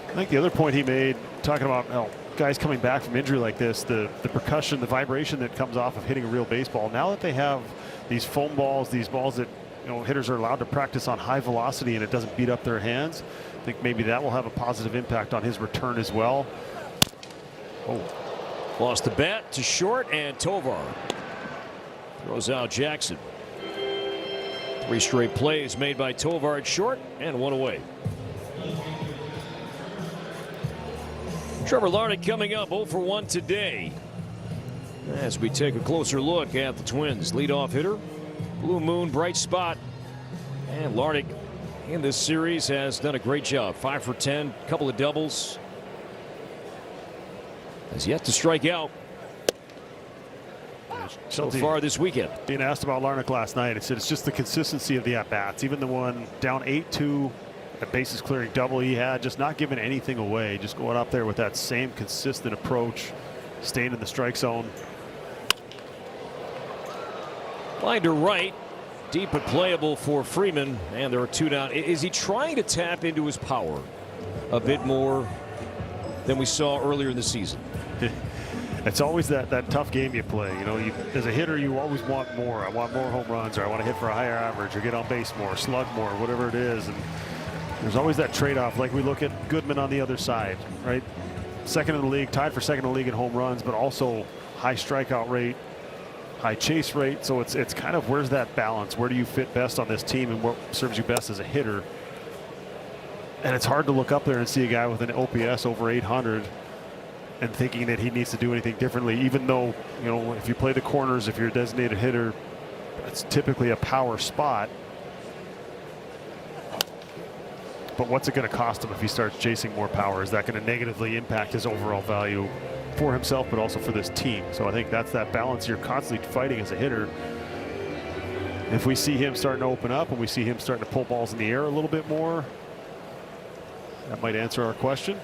[SPEAKER 3] I think the other point he made, talking about guys coming back from injury like this, the percussion, the vibration that comes off of hitting a real baseball. Now that they have these foam balls, these balls that hitters are allowed to practice on high velocity and it doesn't beat up their hands, I think maybe that will have a positive impact on his return as well.
[SPEAKER 2] Oh, lost the bat to short, and Tovar throws out Jackson. 3 straight plays made by Tovar at short, and 1 away. Trevor Larnach coming up 0 for 1 today. As we take a closer look at the Twins leadoff hitter, Blue Moon, bright spot, and Larnach in this series has done a great job. 5 for 10, couple of doubles. Has yet to strike out so far this weekend.
[SPEAKER 3] Being asked about Larnach last night, he said it's just the consistency of the at-bats. Even the one down 8-2, a bases clearing double he had, just not giving anything away, just going up there with that same consistent approach, staying in the strike zone.
[SPEAKER 2] Line to right, deep but playable for Freeman, and there are 2 down. Is he trying to tap into his power a bit more than we saw earlier in the season?
[SPEAKER 3] It's always that tough game you play. As a hitter, you always want more. I want more home runs, or I want to hit for a higher average, or get on base more, slug more, whatever it is. And there's always that trade-off. Like we look at Goodman on the other side, right? Second in the league, tied for second in the league in home runs, but also high strikeout rate, high chase rate. So it's kind of, where's that balance? Where do you fit best on this team, and what serves you best as a hitter? And it's hard to look up there and see a guy with an OPS over 800 and thinking that he needs to do anything differently, even though, you know, if you play the corners, if you're a designated hitter, it's typically a power spot. But what's it going to cost him if he starts chasing more power? Is that going to negatively impact his overall value for himself, but also for this team? So I think that's that balance you're constantly fighting as a hitter. If we see him starting to open up and we see him starting to pull balls in the air a little bit more, that might answer our question.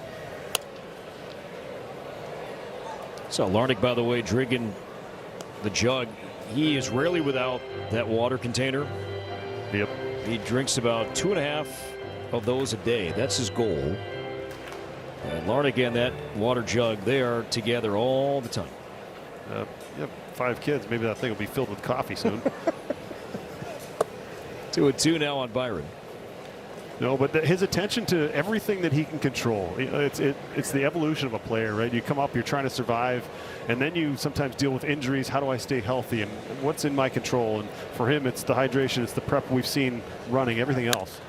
[SPEAKER 2] So Larnach, by the way, drinking the jug. He is rarely without that water container.
[SPEAKER 3] Yep.
[SPEAKER 2] He drinks about 2.5 of those a day. That's his goal. And Larnach and that water jug, they are together all the time.
[SPEAKER 3] Yep, 5 kids. Maybe that thing will be filled with coffee soon.
[SPEAKER 2] 2-2 now on Byron.
[SPEAKER 3] No, but his attention to everything that he can control. It's the evolution of a player, right? You come up, you're trying to survive, and then you sometimes deal with injuries. How do I stay healthy, and what's in my control? And for him, it's the hydration, it's the prep we've seen running, everything else.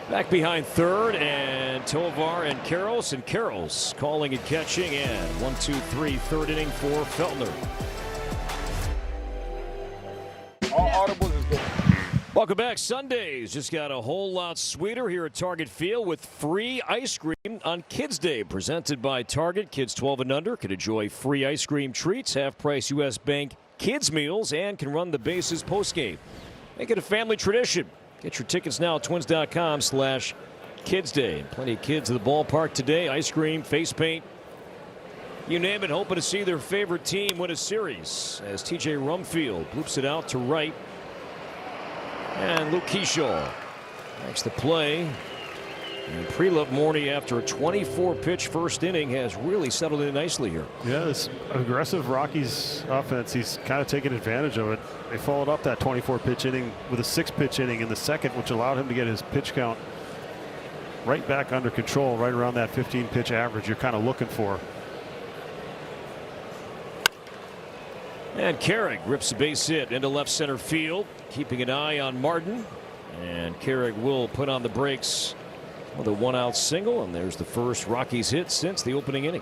[SPEAKER 2] Back behind third, and Tovar and Carroll's calling and catching, and 1-2-3 third inning for Feltner.
[SPEAKER 5] All audibles is good.
[SPEAKER 2] Welcome back. Sundays just got a whole lot sweeter here at Target Field with free ice cream on Kids Day, presented by Target. Kids 12 and under can enjoy free ice cream treats, half-price U.S. Bank kids meals, and can run the bases postgame. Make it a family tradition. Get your tickets now at twins.com/kidsday. Plenty of kids at the ballpark today. Ice cream, face paint, you name it, hoping to see their favorite team win a series. As T.J. Rumfield loops it out to right. And Luke Keyshaw makes the play. And Prelove Morney, after a 24-pitch first inning, has really settled in nicely here.
[SPEAKER 3] Yeah, this aggressive Rockies offense, he's kind of taken advantage of it. They followed up that 24-pitch inning with a 6-pitch inning in the second, which allowed him to get his pitch count right back under control, right around that 15-pitch average you're kind of looking for.
[SPEAKER 2] And Carrick rips a base hit into left center field, keeping an eye on Martin. And Carrick will put on the brakes with a 1-out single, and there's the first Rockies hit since the opening inning.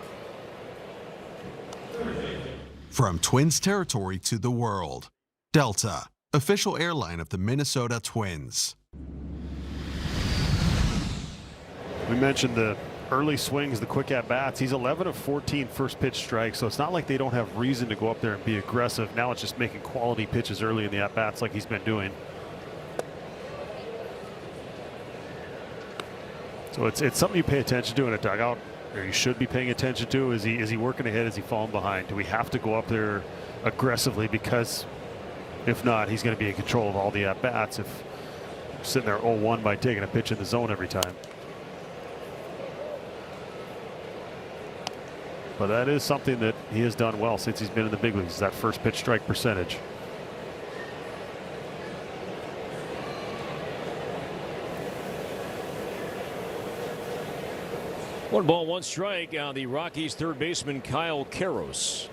[SPEAKER 6] From Twins territory to the world, Delta, official airline of the Minnesota Twins.
[SPEAKER 3] We mentioned the early swings, the quick at-bats. He's 11 of 14 first pitch strikes, so it's not like they don't have reason to go up there and be aggressive. Now it's just making quality pitches early in the at-bats like he's been doing. So it's something you pay attention to in a dugout, or you should be paying attention to. Is he working ahead? Is he falling behind? Do we have to go up there aggressively? Because if not, he's going to be in control of all the at-bats if sitting there 0-1 by taking a pitch in the zone every time. But that is something that he has done well since he's been in the big leagues, is that first pitch strike percentage.
[SPEAKER 2] One ball, one strike on the Rockies third baseman Kyle Karros.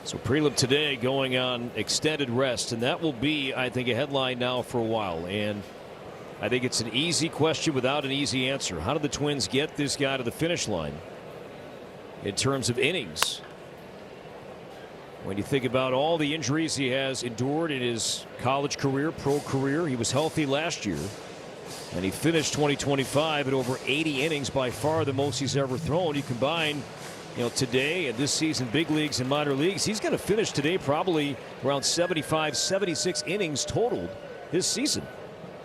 [SPEAKER 2] So Prelove today going on extended rest, and that will be, I think, a headline now for a while. And I think it's an easy question without an easy answer. How did the Twins get this guy to the finish line in terms of innings? When you think about all the injuries he has endured in his college career, pro career, he was healthy last year, and he finished 2025 at over 80 innings, by far the most he's ever thrown. You combine, today and this season, big leagues and minor leagues, he's going to finish today probably around 75, 76 innings totaled this season.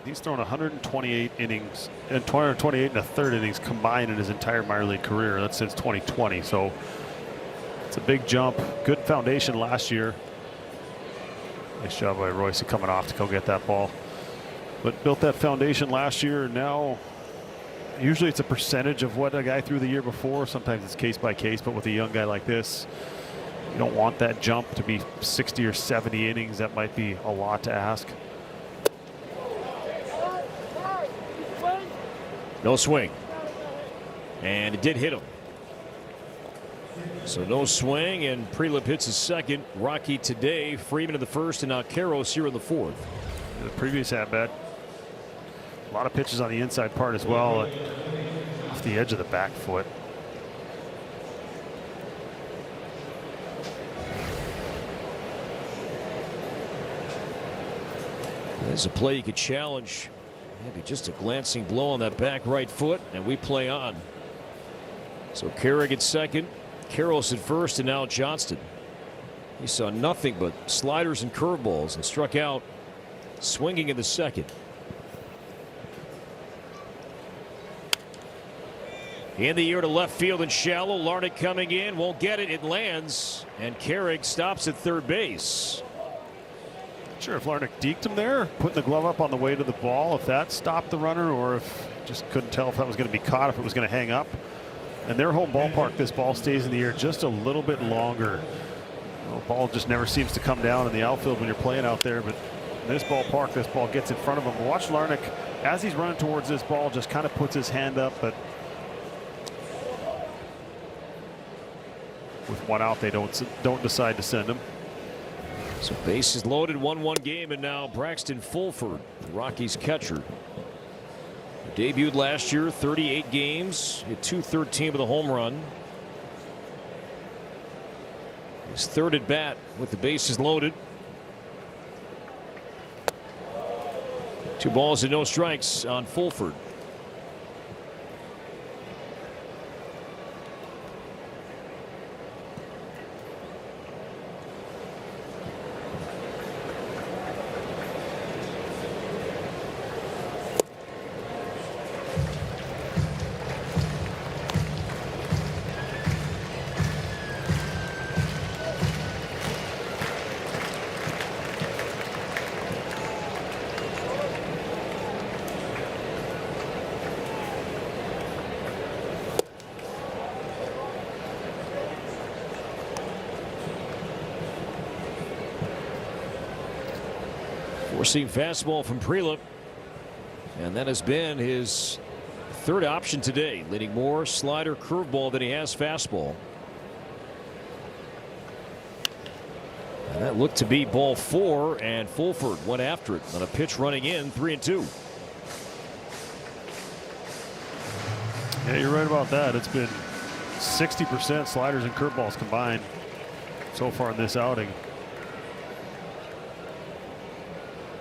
[SPEAKER 3] He's thrown 128 innings and 228 and a third innings combined in his entire minor league career. That's since 2020. So it's a big jump. Good foundation last year. Nice job by Royce coming off to go get that ball. But built that foundation last year, and now usually it's a percentage of what a guy threw the year before. Sometimes it's case by case, but with a young guy like this, you don't want that jump to be 60 or 70 innings. That might be a lot to ask.
[SPEAKER 2] No swing. And it did hit him. So no swing, and Prelip hits his second. Rocky today, Freeman in the first, and now Karros here in the fourth.
[SPEAKER 3] The previous at-bat, a lot of pitches on the inside part as well, off the edge of the back foot.
[SPEAKER 2] There's a play you could challenge. Maybe just a glancing blow on that back right foot, and we play on. So Carrick at second, Karros at first, and now Johnston. He saw nothing but sliders and curveballs and struck out swinging in the second. In the air to left field and shallow. Larnach coming in, won't get it. It lands, and Carrick stops at third base.
[SPEAKER 3] Not sure if Larnach deked him there, putting the glove up on the way to the ball, if that stopped the runner, or if just couldn't tell if that was going to be caught, if it was going to hang up. And their home ballpark, this ball stays in the air just a little bit longer. The ball just never seems to come down in the outfield when you're playing out there, but in this ballpark, this ball gets in front of him. Watch Larnach as he's running towards this ball, just kind of puts his hand up, but with one out, they don't decide to send him.
[SPEAKER 2] So bases loaded, 1-1 game, and now Braxton Fulford, the Rockies catcher. Debuted last year, 38 games, hit .213 with a home run. His third at bat with the bases loaded. 2 balls and no strikes on Fulford. Four-seam fastball from Prelip, and that has been his third option today, leaning more slider curveball than he has fastball. And that looked to be ball 4, and Fulford went after it on a pitch running in, 3-2.
[SPEAKER 3] Yeah, you're right about that. It's been 60% sliders and curveballs combined so far in this outing.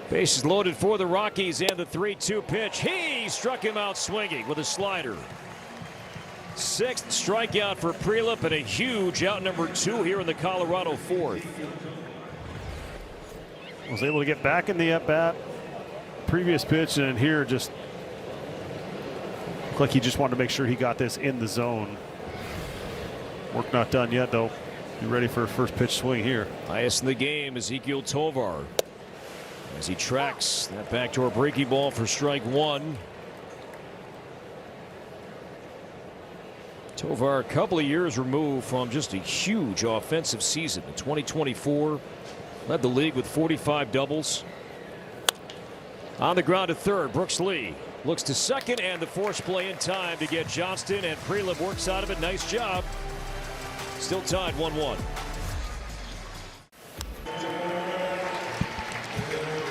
[SPEAKER 2] Bases loaded for the Rockies, and the 3-2 pitch. He struck him out swinging with a slider. 6th strikeout for Prelip, and a huge out number 2 here in the Colorado 4th.
[SPEAKER 3] Was able to get back in the at-bat. Previous pitch, and here just looked like he just wanted to make sure he got this in the zone. Work not done yet, though. Be ready for a first pitch swing here.
[SPEAKER 2] Highest in the game, Ezequiel Tovar, as he tracks that backdoor breaking ball for strike 1. Tovar, a couple of years removed from just a huge offensive season. In 2024, led the league with 45 doubles. On the ground to third, Brooks Lee looks to second, and the force play in time to get Johnston, and Prelip works out of it. Nice job. Still tied 1-1.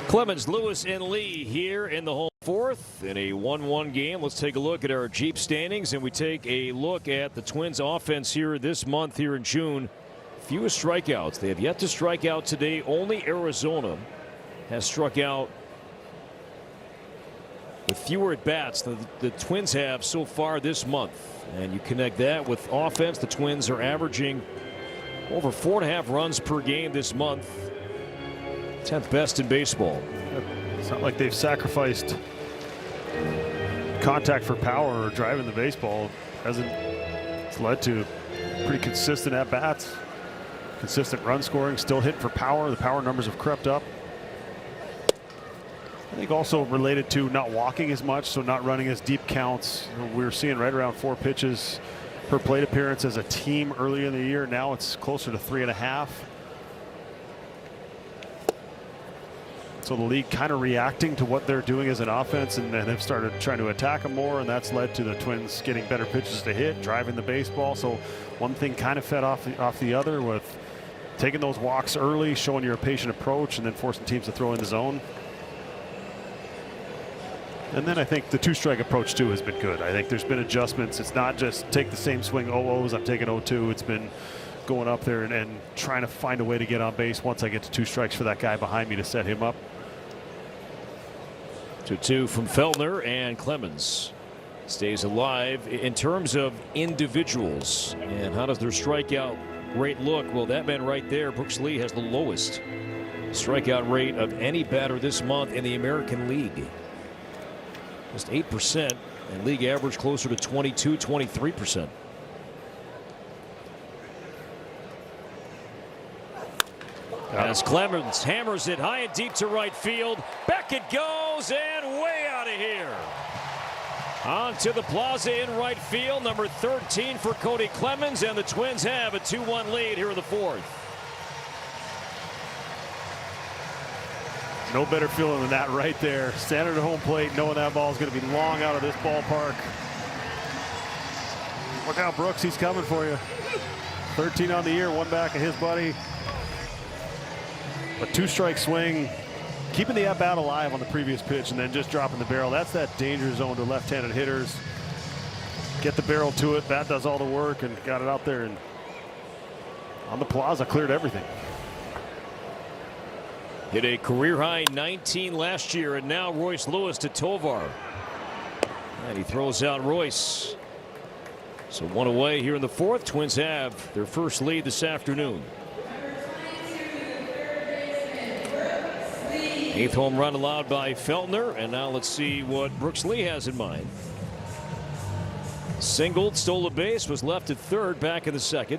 [SPEAKER 2] Clemens, Lewis, and Lee here in the home 4th in a 1-1 game. Let's take a look at our Jeep standings, and we take a look at the Twins offense here this month here in June. Fewest strikeouts. They have yet to strike out today. Only Arizona has struck out with fewer at bats than the Twins have so far this month. And you connect that with offense. The Twins are averaging over 4.5 runs per game this month. 10th best in baseball.
[SPEAKER 3] It's not like they've sacrificed contact for power or driving the baseball. It's led to pretty consistent at bats, consistent run scoring, still hitting for power. The power numbers have crept up. I think also related to not walking as much, so not running as deep counts. We were seeing right around 4 pitches per plate appearance as a team earlier in the year. Now it's closer to 3.5. So the league kind of reacting to what they're doing as an offense, and they've started trying to attack them more, and that's led to the Twins getting better pitches to hit, driving the baseball. So one thing kind of fed off the other, with taking those walks early, showing your patient approach, and then forcing teams to throw in the zone. And then I think the two-strike approach too has been good. I think there's been adjustments. It's not just take the same swing 0-0s, I'm taking 0-2. It's been going up there and trying to find a way to get on base once I get to 2 strikes for that guy behind me to set him up.
[SPEAKER 2] 2-2 from Feltner, and Clemens stays alive. In terms of individuals and how does their strikeout rate look? Well, that man right there, Brooks Lee, has the lowest strikeout rate of any batter this month in the American League. Just 8%, and league average closer to 22-23%. As Clemens hammers it high and deep to right field. Back it goes, and way out of here. On to the plaza in right field, number 13 for Cody Clemens, and the Twins have a 2-1 lead here in the 4th.
[SPEAKER 3] No better feeling than that right there. Standing at home plate, knowing that ball is going to be long out of this ballpark. Look out, Brooks, he's coming for you. 13 on the year, 1 back of his buddy. A 2-strike swing, keeping the at-bat alive on the previous pitch and then just dropping the barrel. That's that danger zone to left-handed hitters. Get the barrel to it, bat does all the work, and got it out there, and on the plaza, cleared everything.
[SPEAKER 2] Hit a career-high 19 last year, and now Royce Lewis to Tovar. And he throws out Royce. So 1 away here in the 4th. Twins have their first lead this afternoon. 8th home run allowed by Feltner, and now let's see what Brooks Lee has in mind. Singled, stole a base, was left at 3rd, back in the 2nd.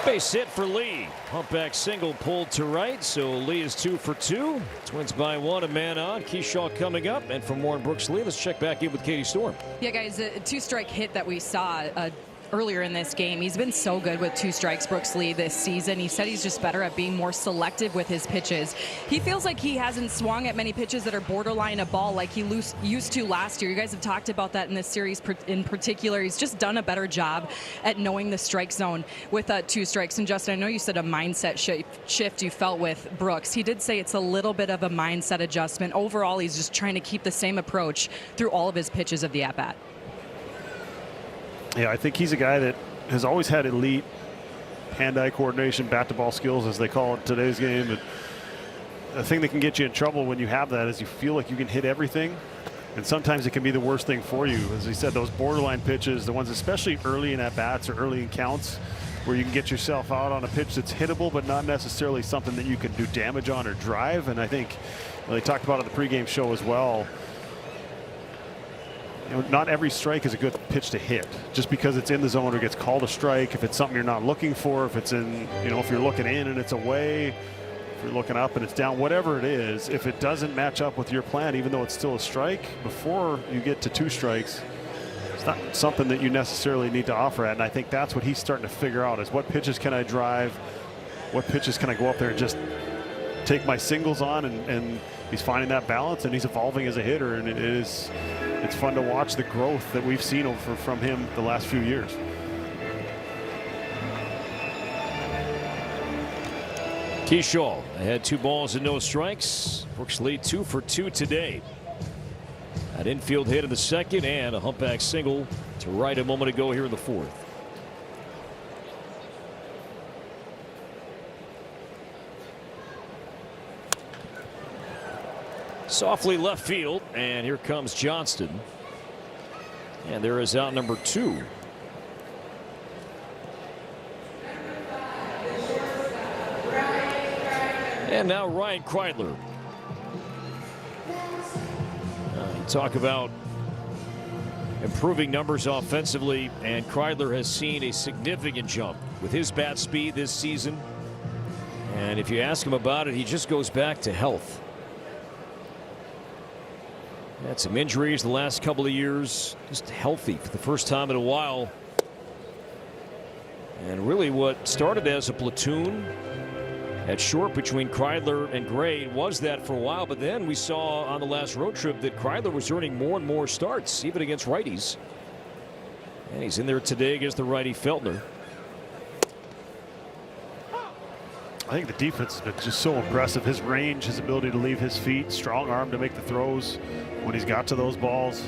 [SPEAKER 2] Base hit for Lee. Humpback single pulled to right, so Lee is 2 for 2. Twins by 1, a man on. Keyshaw coming up, and for more on Brooks Lee, let's check back in with Katie Storm.
[SPEAKER 4] Yeah, guys, a 2-strike hit that we saw earlier in this game. He's been so good with 2 strikes, Brooks Lee, this season. He said he's just better at being more selective with his pitches. He feels like he hasn't swung at many pitches that are borderline a ball like he used to last year. You guys have talked about that in this series in particular. He's just done a better job at knowing the strike zone with 2 strikes. And Justin, I know you said a mindset shift you felt with Brooks. He did say it's a little bit of a mindset adjustment. Overall, he's just trying to keep the same approach through all of his pitches of the at-bat.
[SPEAKER 3] Yeah, I think he's a guy that has always had elite hand-eye coordination, bat-to-ball skills, as they call it in today's game. And the thing that can get you in trouble when you have that is you feel like you can hit everything, and sometimes it can be the worst thing for you. As he said, those borderline pitches, the ones especially early in at-bats or early in counts, where you can get yourself out on a pitch that's hittable, but not necessarily something that you can do damage on or drive. And I think they talked about it in the pregame show as well. Not every strike is a good pitch to hit just because it's in the zone or gets called a strike. If it's something you're not looking for, if it's in, if you're looking in and it's away, if you're looking up and it's down, whatever it is, if it doesn't match up with your plan, even though it's still a strike, before you get to 2 strikes, it's not something that you necessarily need to offer at. And I think that's what he's starting to figure out, is what pitches can I drive, what pitches can I go up there and just take my singles on, and he's finding that balance, and he's evolving as a hitter, and it's fun to watch the growth that we've seen from him the last few years.
[SPEAKER 2] Keyshaw had 2 balls and no strikes. Brooks Lee 2 for 2 today. An infield hit in the 2nd and a humpback single to right a moment ago here in the 4th. Softly left field, and here comes Johnston, and there is out number 2. And now Ryan Kreidler. You talk about improving numbers offensively, and Kreidler has seen a significant jump with his bat speed this season. And if you ask him about it, he just goes back to health. Had some injuries the last couple of years, just healthy for the first time in a while. And really what started as a platoon at short between Kreidler and Gray was that for a while, but then we saw on the last road trip that Kreidler was earning more and more starts, even against righties. And he's in there today against the righty Feltner.
[SPEAKER 3] I think the defense has been just so impressive. His range, his ability to leave his feet, strong arm to make the throws when he's got to those balls.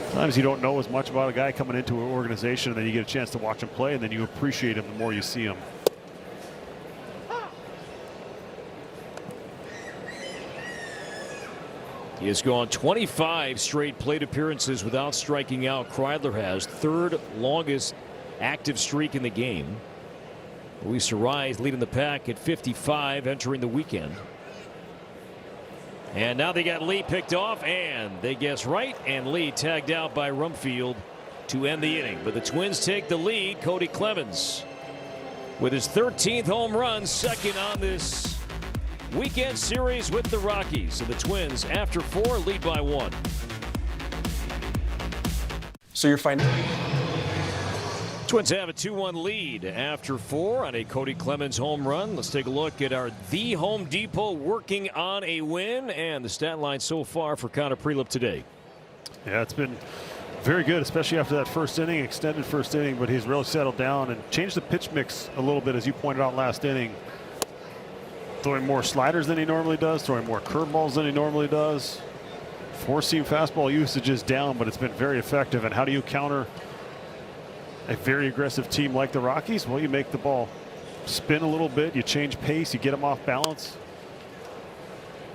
[SPEAKER 3] Sometimes you don't know as much about a guy coming into an organization, and then you get a chance to watch him play, and then you appreciate him the more you see him.
[SPEAKER 2] He has gone 25 straight plate appearances without striking out. Kreidler has third longest active streak in the game. Luis Arraez leading the pack at 55 entering the weekend. And now they got Lee picked off, and they guess right, and Lee tagged out by Rumfield to end the inning. But the Twins take the lead. Cody Clemens with his 13th home run, second on this weekend series with the Rockies. So the Twins, after 4, lead by 1.
[SPEAKER 7] So you're finding.
[SPEAKER 2] Twins have a 2-1 lead after 4 on a Cody Clemens home run. Let's take a look at our The Home Depot working on a win and the stat line so far for Connor Prelip today.
[SPEAKER 3] Yeah, it's been very good, especially after that first inning, extended first inning, but he's really settled down and changed the pitch mix a little bit, as you pointed out last inning. Throwing more sliders than he normally does, throwing more curveballs than he normally does. Four-seam fastball usage is down, but it's been very effective. And how do you counter a very aggressive team like the Rockies? Well, you make the ball spin a little bit, you change pace, you get them off balance,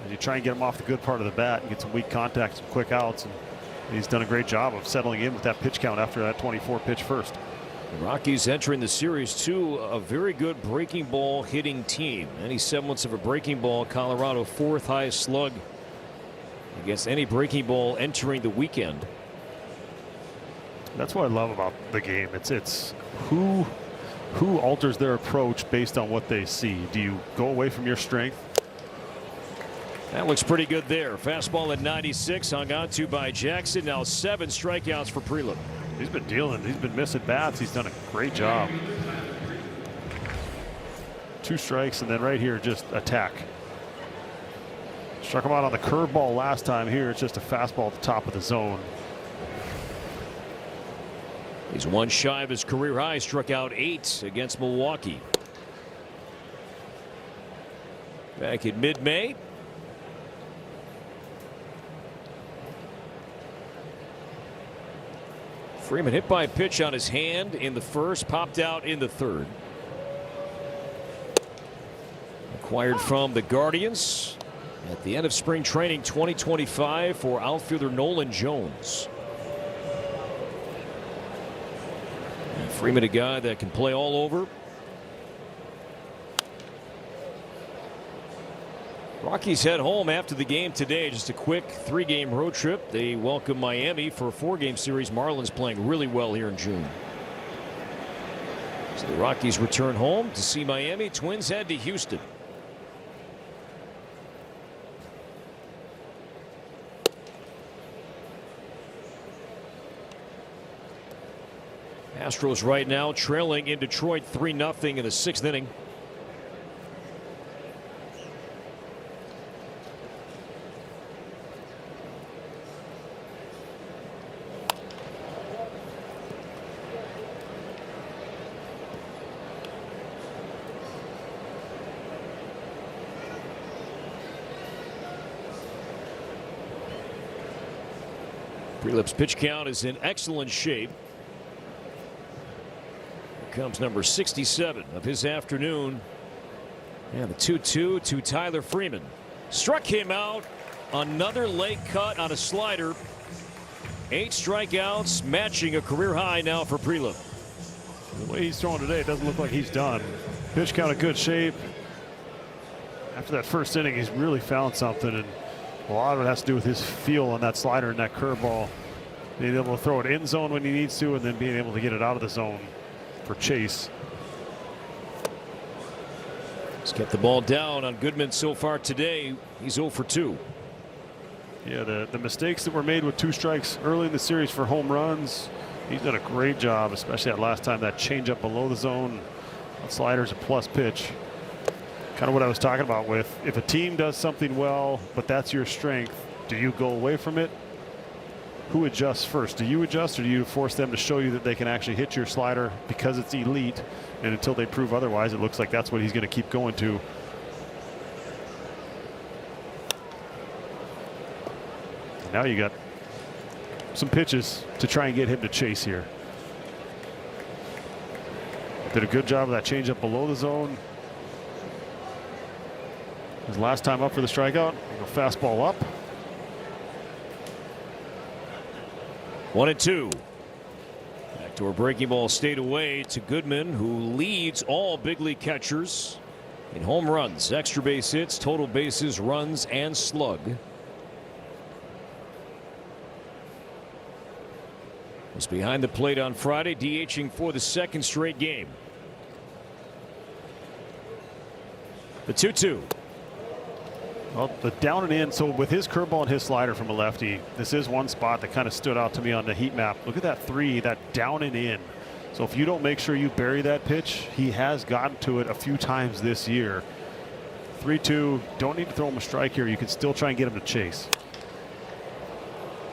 [SPEAKER 3] and you try and get them off the good part of the bat and get some weak contact, some quick outs. And he's done a great job of settling in with that pitch count after that 24 pitch first.
[SPEAKER 2] The Rockies entering the series too, a very good breaking ball hitting team. Any semblance of a breaking ball, Colorado 4th highest slug against any breaking ball entering the weekend.
[SPEAKER 3] That's what I love about the game. It's who alters their approach based on what they see. Do you go away from your strength?
[SPEAKER 2] That looks pretty good there. Fastball at 96, hung on to by Jackson. Now 7 strikeouts for Prelip.
[SPEAKER 3] He's been dealing. He's been missing bats. He's done a great job. 2 strikes, and then right here, just attack. Struck him out on the curveball last time. Here, it's just a fastball at the top of the zone.
[SPEAKER 2] He's one shy of his career high, struck out 8 against Milwaukee. Back in mid-May. Freeman hit by a pitch on his hand in the first, popped out in the third. Acquired from the Guardians at the end of spring training 2025 for outfielder Nolan Jones. And Freeman, a guy that can play all over. Rockies head home after the game today. Just a quick 3-game road trip. They welcome Miami for a 4-game series. Marlins playing really well here in June. So the Rockies return home to see Miami. Twins head to Houston. Astros right now trailing in Detroit 3-0 in the 6th inning. Prelip's pitch count is in excellent shape. Here comes number 67 of his afternoon. And the 2-2 to Tyler Freeman. Struck him out. Another late cut on a slider. 8 strikeouts, matching a career high now for Prelip.
[SPEAKER 3] The way he's throwing today, it doesn't look like he's done. Pitch count in good shape. After that first inning, he's really found something, and A lot of it has to do with his feel on that slider and that curveball. Being able to throw it in zone when he needs to, and then being able to get it out of the zone for Chase.
[SPEAKER 2] He's kept the ball down on Goodman so far today. He's 0 for 2.
[SPEAKER 3] Yeah, the mistakes that were made with 2 strikes early in the series for home runs, he's done a great job, especially that last time, that changeup below the zone. That slider's a plus pitch. Kind of what I was talking about with, if a team does something well, but that's your strength, do you go away from it? Who adjusts first? Do you adjust, or do you force them to show you that they can actually hit your slider because it's elite? And until they prove otherwise, it looks like that's what he's going to keep going to. Now you got some pitches to try and get him to chase here. Did a good job of that changeup below the zone. His last time up for the strikeout. Go fastball up.
[SPEAKER 2] 1-2. Backdoor breaking ball stayed away to Goodman, who leads all big league catchers in home runs, extra base hits, total bases, runs, and slug. Was behind the plate on Friday, DHing for the 2nd straight game. The 2-2.
[SPEAKER 3] Well, the down and in, so with his curveball and his slider from a lefty, this is one spot that kind of stood out to me on the heat map. Look at that 3, that down and in. So if you don't make sure you bury that pitch, he has gotten to it a few times this year. 3-2, don't need to throw him a strike here. You can still try and get him to chase.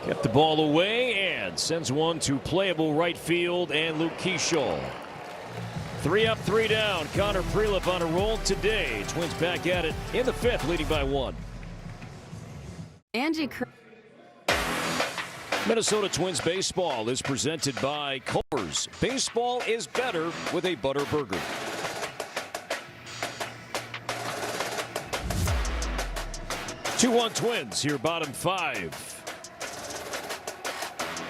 [SPEAKER 2] Kept the ball away and sends one to playable right field, and Luke Keeschall. 3 up, 3 down. Connor Prelip on a roll today. Twins back at it in the 5th, leading by 1. Minnesota Twins baseball is presented by Culver's. Baseball is better with a butter burger. Two-one Twins here, bottom 5.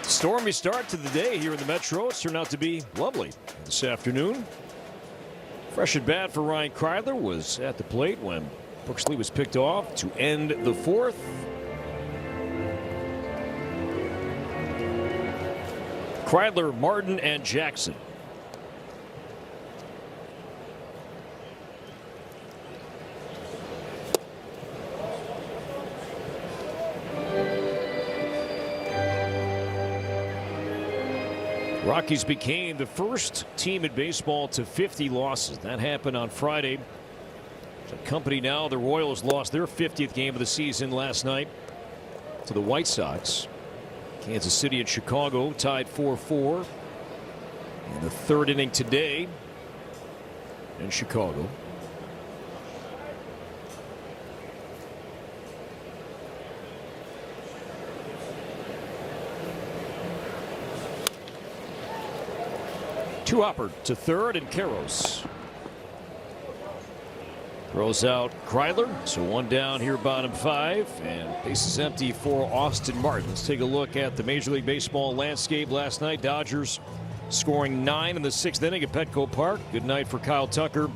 [SPEAKER 2] Stormy start to the day here in the Metro. It's turned out to be lovely this afternoon. Fresh at bat for Ryan Kreidler was at the plate when Brooks Lee was picked off to end the 4th. Kreidler, Martin, and Jackson. Rockies became the first team in baseball to 50 losses. That happened on Friday. The company now, the Royals lost their 50th game of the season last night to the White Sox. Kansas City and Chicago tied 4-4 in the 3rd inning today in Chicago. Two-hopper to 3rd, and Karros throws out Kreidler. So 1 down here, bottom 5, and bases empty for Austin Martin. Let's take a look at the Major League Baseball landscape last night. Dodgers scoring 9 in the 6th inning at Petco Park. Good night for Kyle Tucker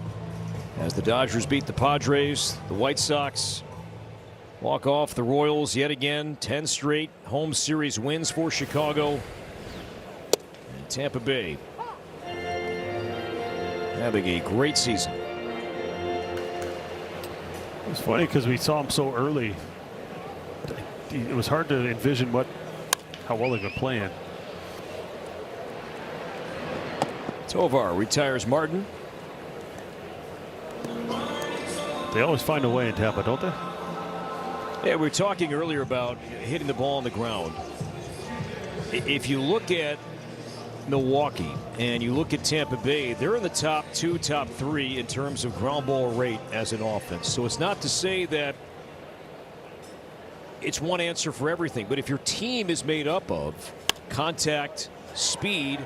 [SPEAKER 2] as the Dodgers beat the Padres. The White Sox walk off the Royals yet again. 10 straight home series wins for Chicago. And Tampa Bay having a great season.
[SPEAKER 3] It's funny because we saw him so early. It was hard to envision how well they've been playing.
[SPEAKER 2] Tovar retires Martin.
[SPEAKER 3] They always find a way in Tampa, don't they?
[SPEAKER 2] Yeah, we were talking earlier about hitting the ball on the ground. If you look at Milwaukee and you look at Tampa Bay, they're in the top 2, top 3 in terms of ground ball rate as an offense. So it's not to say that it's one answer for everything, but if your team is made up of contact, speed,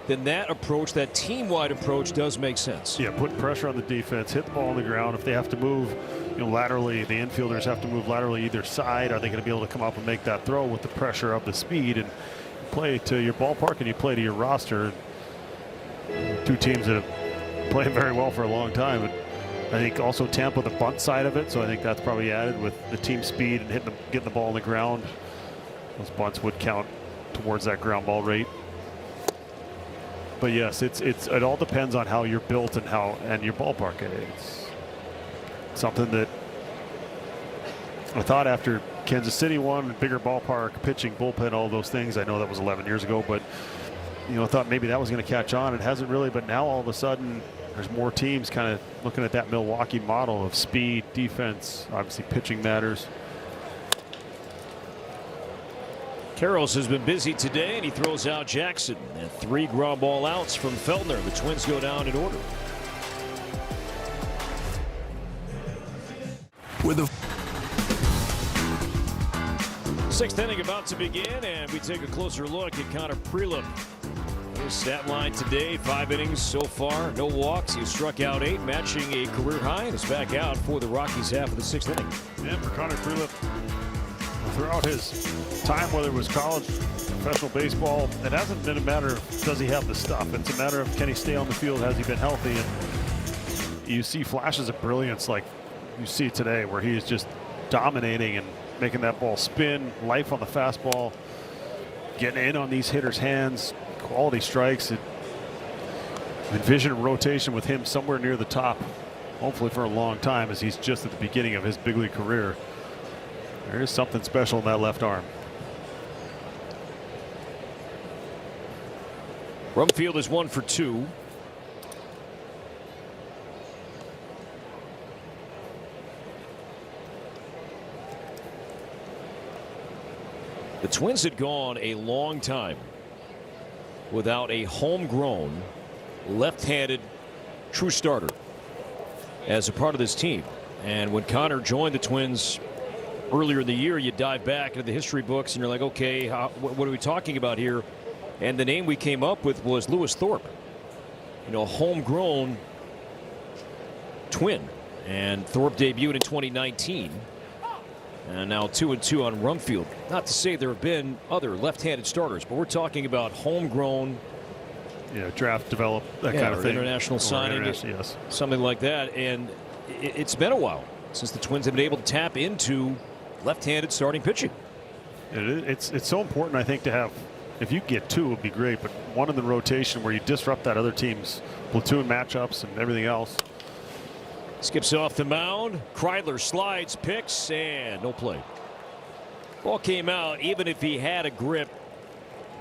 [SPEAKER 2] then that approach, that team-wide approach, does make sense.
[SPEAKER 3] Yeah, put pressure on the defense, hit the ball on the ground. If they have to move, laterally, the infielders have to move laterally either side. Are they going to be able to come up and make that throw with the pressure of the speed? And play to your ballpark and you play to your roster. 2 teams that have played very well for a long time. And I think also Tampa the bunt side of it, so I think that's probably added with the team speed and getting the ball on the ground. Those bunts would count towards that ground ball rate. But yes, it all depends on how you're built and your ballpark. It's something that I thought after Kansas City won, bigger ballpark, pitching, bullpen, all those things. I know that was 11 years ago, but I thought maybe that was going to catch on. It hasn't really, but now all of a sudden there's more teams kind of looking at that Milwaukee model of speed, defense, obviously pitching matters.
[SPEAKER 2] Karros has been busy today, and he throws out Jackson. And 3 ground ball outs from Feldner. The Twins go down in order.
[SPEAKER 6] With a
[SPEAKER 2] 6th inning about to begin, and we take a closer look at Connor Prelup. His stat line today, 5 innings so far, no walks. He struck out 8, matching a career high, and is back out for the Rockies half of the 6th inning.
[SPEAKER 3] And for Connor Prelup, throughout his time, whether it was college, professional baseball, it hasn't been a matter of does he have the stuff. It's a matter of can he stay on the field, has he been healthy? And you see flashes of brilliance like you see today where he is just dominating and making that ball spin, life on the fastball, getting in on these hitters' hands, quality strikes. Envision a rotation with him somewhere near the top, hopefully for a long time, as he's just at the beginning of his big league career. There is something special in that left arm.
[SPEAKER 2] Rumfield is 1 for 2. The Twins had gone a long time without a homegrown left-handed true starter as a part of this team. And when Connor joined the Twins earlier in the year, you dive back into the history books and you're like, okay, what are we talking about here? And the name we came up with was Lewis Thorpe, a homegrown Twin. And Thorpe debuted in 2019. And now 2-2 on Rumfield. Not to say there have been other left-handed starters, but we're talking about homegrown.
[SPEAKER 3] Draft, develop, that kind of thing.
[SPEAKER 2] International signing,
[SPEAKER 3] yes.
[SPEAKER 2] Something like that. And it's been a while since the Twins have been able to tap into left-handed starting pitching.
[SPEAKER 3] It's so important, I think, to have. If you get 2, it would be great, but one in the rotation where you disrupt that other team's platoon matchups and everything else.
[SPEAKER 2] Skips off the mound. Kreidler slides, picks, and no play. Ball came out. Even if he had a grip,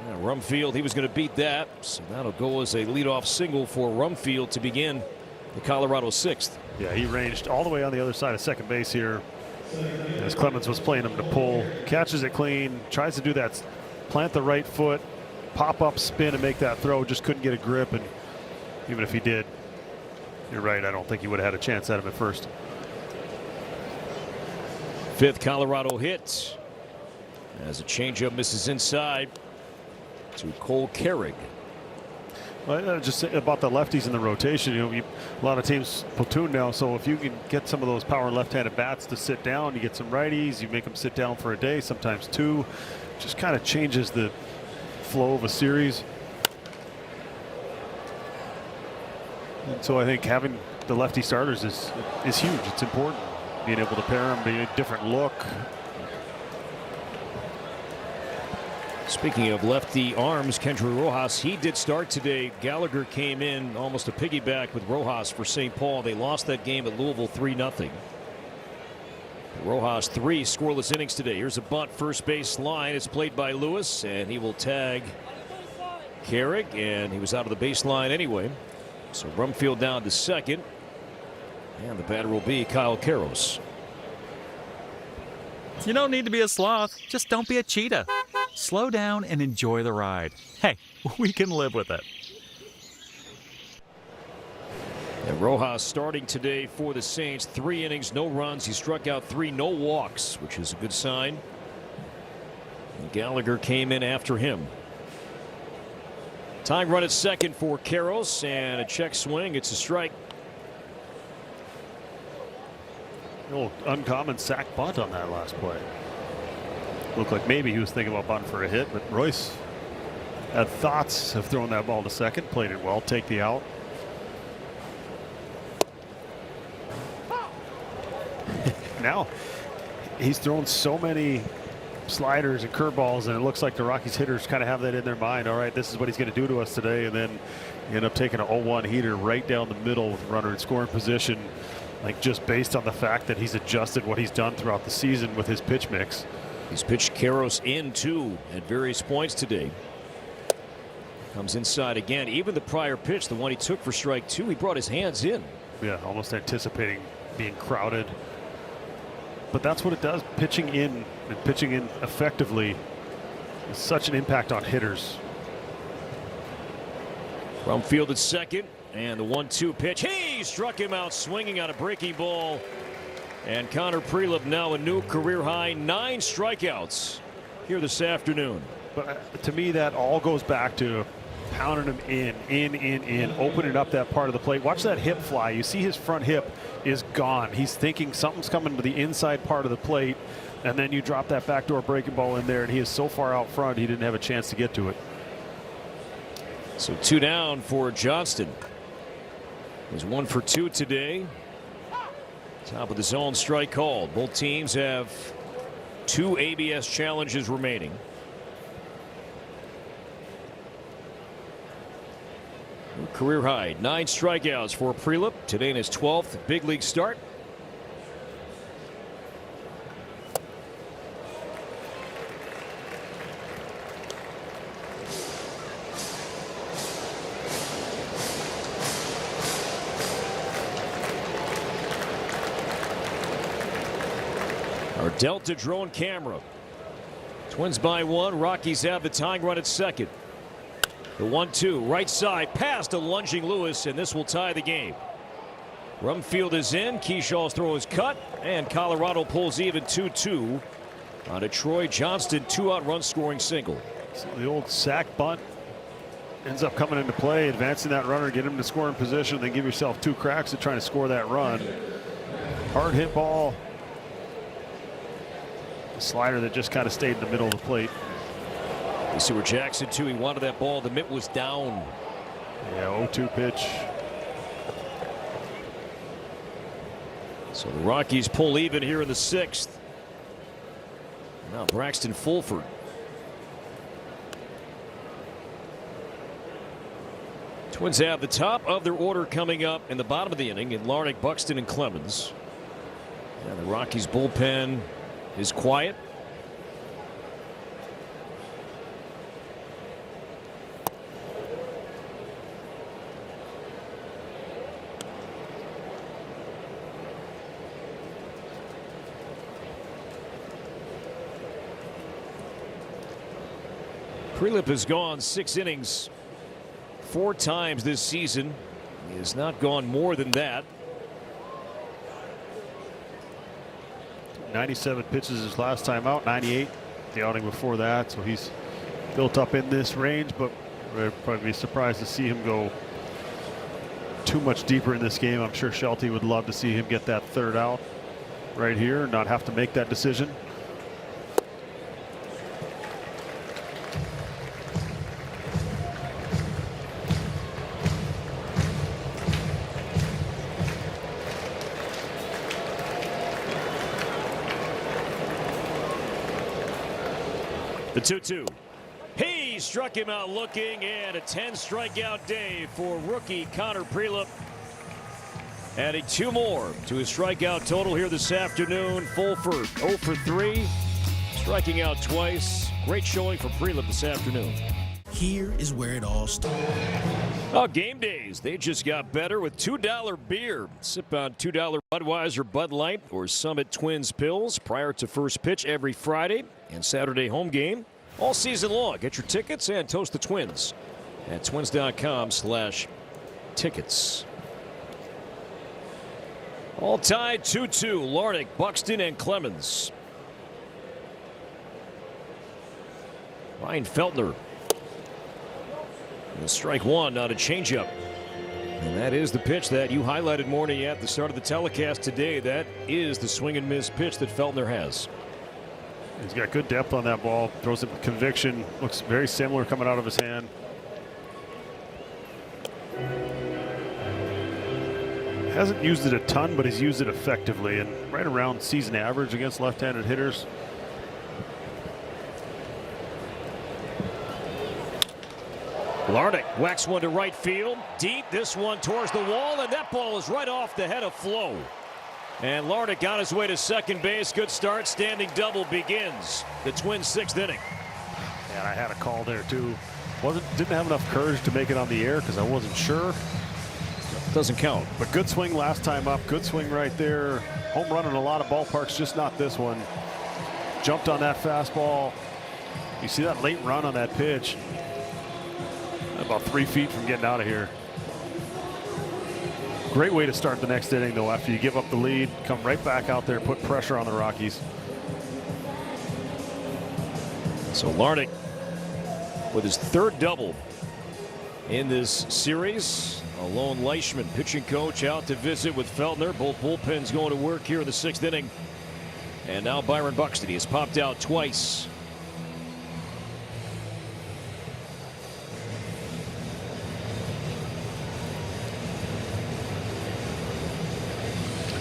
[SPEAKER 2] Rumfield, he was going to beat that. So that'll go as a leadoff single for Rumfield to begin the Colorado 6th.
[SPEAKER 3] Yeah, he ranged all the way on the other side of second base here as Clemens was playing him to pull. Catches it clean, tries to do that, plant the right foot, pop up, spin, and make that throw. Just couldn't get a grip, and even if he did, you're right, I don't think he would have had a chance at him at first.
[SPEAKER 2] 5th Colorado hit as a changeup misses inside to Cole Carrig.
[SPEAKER 3] Well, just say about the lefties in the rotation, a lot of teams platoon now, so if you can get some of those power left-handed bats to sit down, you get some righties, you make them sit down for a day, sometimes 2, just kind of changes the flow of a series. And so I think having the lefty starters is huge. It's important. Being able to pair them, being a different look.
[SPEAKER 2] Speaking of lefty arms, Kendry Rojas, he did start today. Gallagher came in almost a piggyback with Rojas for St. Paul. They lost that game at Louisville 3-0. Rojas 3 scoreless innings today. Here's a bunt, first base line. It's played by Lewis, and he will tag Carrig, and he was out of the baseline anyway. So Rumfield down to second, and the batter will be Kyle Karros.
[SPEAKER 7] You don't need to be a sloth, just don't be a cheetah. Slow down and enjoy the ride. Hey, we can live with it.
[SPEAKER 2] And Rojas starting today for the Saints. 3 innings, no runs. He struck out 3, no walks, which is a good sign. And Gallagher came in after him. Tying run at second for Karros, and a check swing. It's a strike.
[SPEAKER 3] A little uncommon sack bunt on that last play. Looked like maybe he was thinking about bunting for a hit, but Royce had thoughts of throwing that ball to second. Played it well. Take the out. now he's thrown so many sliders and curveballs, and it looks like the Rockies hitters kind of have that in their mind. All right, this is what he's going to do to us today, and then you end up taking an 0-1 heater right down the middle with a runner in scoring position, like just based on the fact that he's adjusted what he's done throughout the season with his pitch mix.
[SPEAKER 2] He's pitched Karros in too at various points today. Comes inside again. Even the prior pitch, the one he took for strike 2, he brought his hands in.
[SPEAKER 3] Yeah, almost anticipating being crowded. But that's what it does. Pitching in and pitching in effectively is such an impact on hitters.
[SPEAKER 2] Rumfield at second, and the 1-2 pitch. He struck him out swinging on a breaking ball. And Connor Prelip now a new career high 9 strikeouts here this afternoon.
[SPEAKER 3] But to me, that all goes back to pounding him in, opening up that part of the plate. Watch that hip fly. You see his front hip is gone. He's thinking something's coming to the inside part of the plate, and then you drop that backdoor breaking ball in there, and he is so far out front he didn't have a chance to get to it.
[SPEAKER 2] So 2 down for Johnston. He's 1 for 2 today. Top of the zone strike called. Both teams have 2 ABS challenges remaining. Career high 9 strikeouts for Prelip today in his 12th big league start. Our Delta drone camera. Twins by 1. Rockies have the tying run at second. The 1-2 right side past a lunging Lewis, and this will tie the game. Rumfield is in. Keyshaw's throw is cut, and Colorado pulls even 2-2 on a Troy Johnston 2-out run scoring single.
[SPEAKER 3] So the old sack bunt ends up coming into play, advancing that runner, get him to scoring position, then give yourself 2 cracks at trying to score that run. Hard hit ball. A slider that just kind of stayed in the middle of the plate.
[SPEAKER 2] You see where Jackson too, he wanted that ball, the mitt was down.
[SPEAKER 3] Yeah, 0-2 pitch.
[SPEAKER 2] So the Rockies pull even here in the 6th. Now Braxton Fulford. Twins have the top of their order coming up in the bottom of the inning in Larnach, Buxton, and Clemens. And the Rockies bullpen is quiet. Prelip has gone 6 innings 4 times this season. He has not gone more than that.
[SPEAKER 3] 97 pitches his last time out, 98 the outing before that, so he's built up in this range, but we'd probably be surprised to see him go too much deeper in this game. I'm sure Shelty would love to see him get that 3rd out right here and not have to make that decision.
[SPEAKER 2] The 2-2. He struck him out looking, and a 10 strikeout day for rookie Connor Prelip. Adding 2 more to his strikeout total here this afternoon. Fulford 0 for 3, striking out twice. Great showing for Prelip this afternoon.
[SPEAKER 8] Here is where it all started.
[SPEAKER 2] Oh, game days. They just got better with $2 beer. Sip on $2 Budweiser Bud Light or Summit Twins Pills prior to first pitch every Friday and Saturday home game all season long. Get your tickets and toast the Twins at twins.com/tickets. All tied 2-2. Larnach, Buxton, and Clemens. Ryan Feltner. And strike 1 on a changeup. And that is the pitch that you highlighted, Morning, at the start of the telecast today. That is the swing and miss pitch that Feltner has.
[SPEAKER 3] He's got good depth on that ball. Throws it with conviction. Looks very similar coming out of his hand. Hasn't used it a ton, but he's used it effectively and right around season average against left-handed hitters.
[SPEAKER 2] Larnach whacks one to right field. Deep, this one towards the wall, and that ball is right off the head of Flo. And Larnach on his way to second base. Good start. Standing double begins the Twins' 6th inning.
[SPEAKER 3] And I had a call there too. Didn't have enough courage to make it on the air because I wasn't sure.
[SPEAKER 2] Doesn't count.
[SPEAKER 3] But good swing last time up. Good swing right there. Home run in a lot of ballparks, just not this one. Jumped on that fastball. You see that late run on that pitch. About 3 feet from getting out of here. Great way to start the next inning, though, after you give up the lead. Come right back out there, put pressure on the Rockies.
[SPEAKER 2] So Larnach with his 3rd double in this series. Alone Leishman, pitching coach, out to visit with Feltner. Both bullpens going to work here in the 6th inning. And now Byron Buxton. He has popped out twice.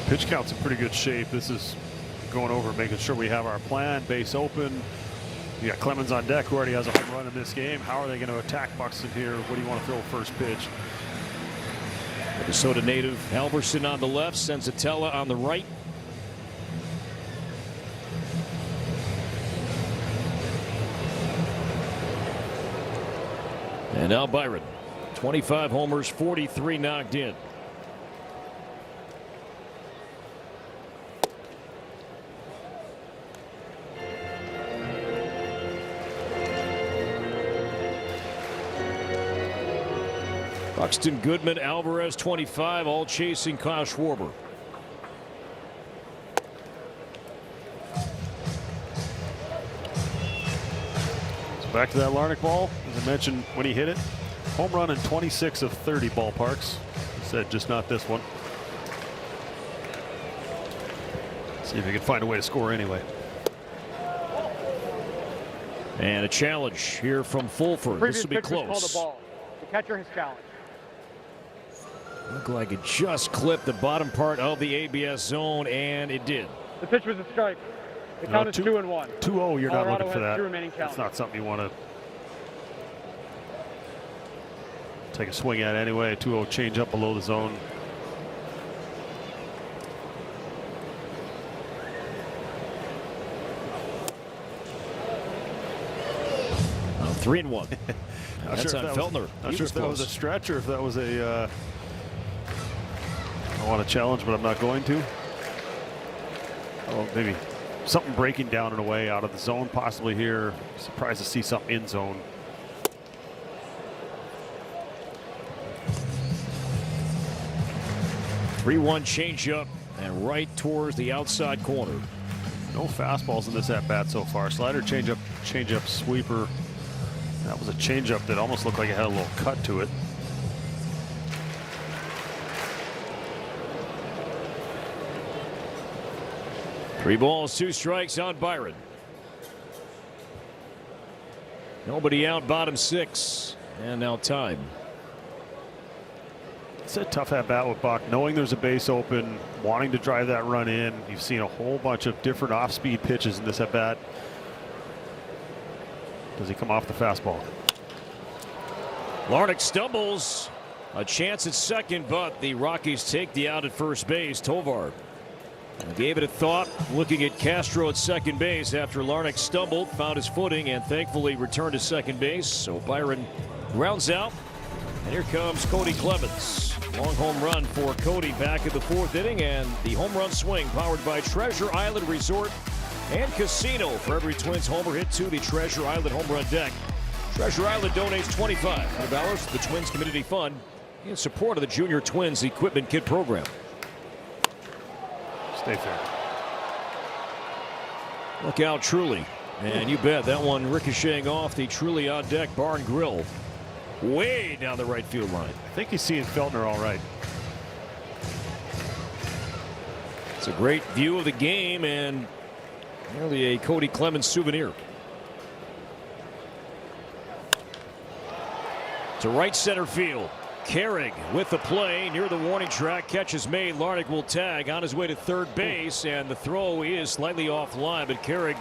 [SPEAKER 3] Pitch count's in pretty good shape. This is going over, making sure we have our plan, base open. You got Clemens on deck, who already has a home run in this game. How are they going to attack Buxton here? What do you want to throw first pitch?
[SPEAKER 2] Minnesota native Halverson on the left, Senzatella on the right. And now Byron, 25 homers, 43 knocked in. Buxton, Goodman, Alvarez, 25, all chasing Kyle Schwarber.
[SPEAKER 3] So back to that Larnach ball. As I mentioned when he hit it, home run in 26 of 30 ballparks. I said just not this one. See if he can find a way to score anyway.
[SPEAKER 2] And a challenge here from Fulford. This will be close.
[SPEAKER 5] Called the ball. The catcher has challenged.
[SPEAKER 2] Looked like it just clipped the bottom part of the ABS zone, and it did.
[SPEAKER 5] The pitch was a strike. The count is 2-1.
[SPEAKER 3] 2-0, you're not looking for that.
[SPEAKER 5] Remaining
[SPEAKER 3] That's not something you want to take a swing at anyway. 2-0 change up below the zone.
[SPEAKER 2] Now 3-1. That's on Feltner.
[SPEAKER 3] Not sure if that was a stretch or if that was a I want to challenge, but I'm not going to. Oh, maybe something breaking down in a way out of the zone possibly here. Surprised to see something in zone.
[SPEAKER 2] Three-one changeup and right towards the outside corner.
[SPEAKER 3] No fastballs in this at bat so far. Slider, changeup, sweeper. That was a changeup that almost looked like it had a little cut to it.
[SPEAKER 2] Three balls, 2 strikes on Byron. Nobody out, bottom 6, and now time.
[SPEAKER 3] It's a tough at bat with Buck, knowing there's a base open, wanting to drive that run in. You've seen a whole bunch of different off-speed pitches in this at bat. Does he come off the fastball?
[SPEAKER 2] Larnach stumbles. A chance at second, but the Rockies take the out at first base. Tovar gave it a thought, looking at Castro at second base after Larnach stumbled, found his footing, and thankfully returned to second base. So Byron grounds out, and here comes Cody Clemens. Long home run for Cody back in the 4th inning, and the home run swing powered by Treasure Island Resort and Casino. For every Twins homer hit to the Treasure Island home run deck, Treasure Island donates $2,500 to the Twins Community Fund in support of the Junior Twins Equipment Kit program.
[SPEAKER 3] Stay fair.
[SPEAKER 2] Look out, Truly. And you bet that one ricocheting off the Truly on deck bar and grill. Way down the right field line.
[SPEAKER 3] I think he's seeing Feltner all right.
[SPEAKER 2] It's a great view of the game and nearly a Cody Clemens souvenir. To right center field. Carrig with the play near the warning track. Catch is made. Larnach will tag on his way to third base, and the throw is slightly offline, but Carrig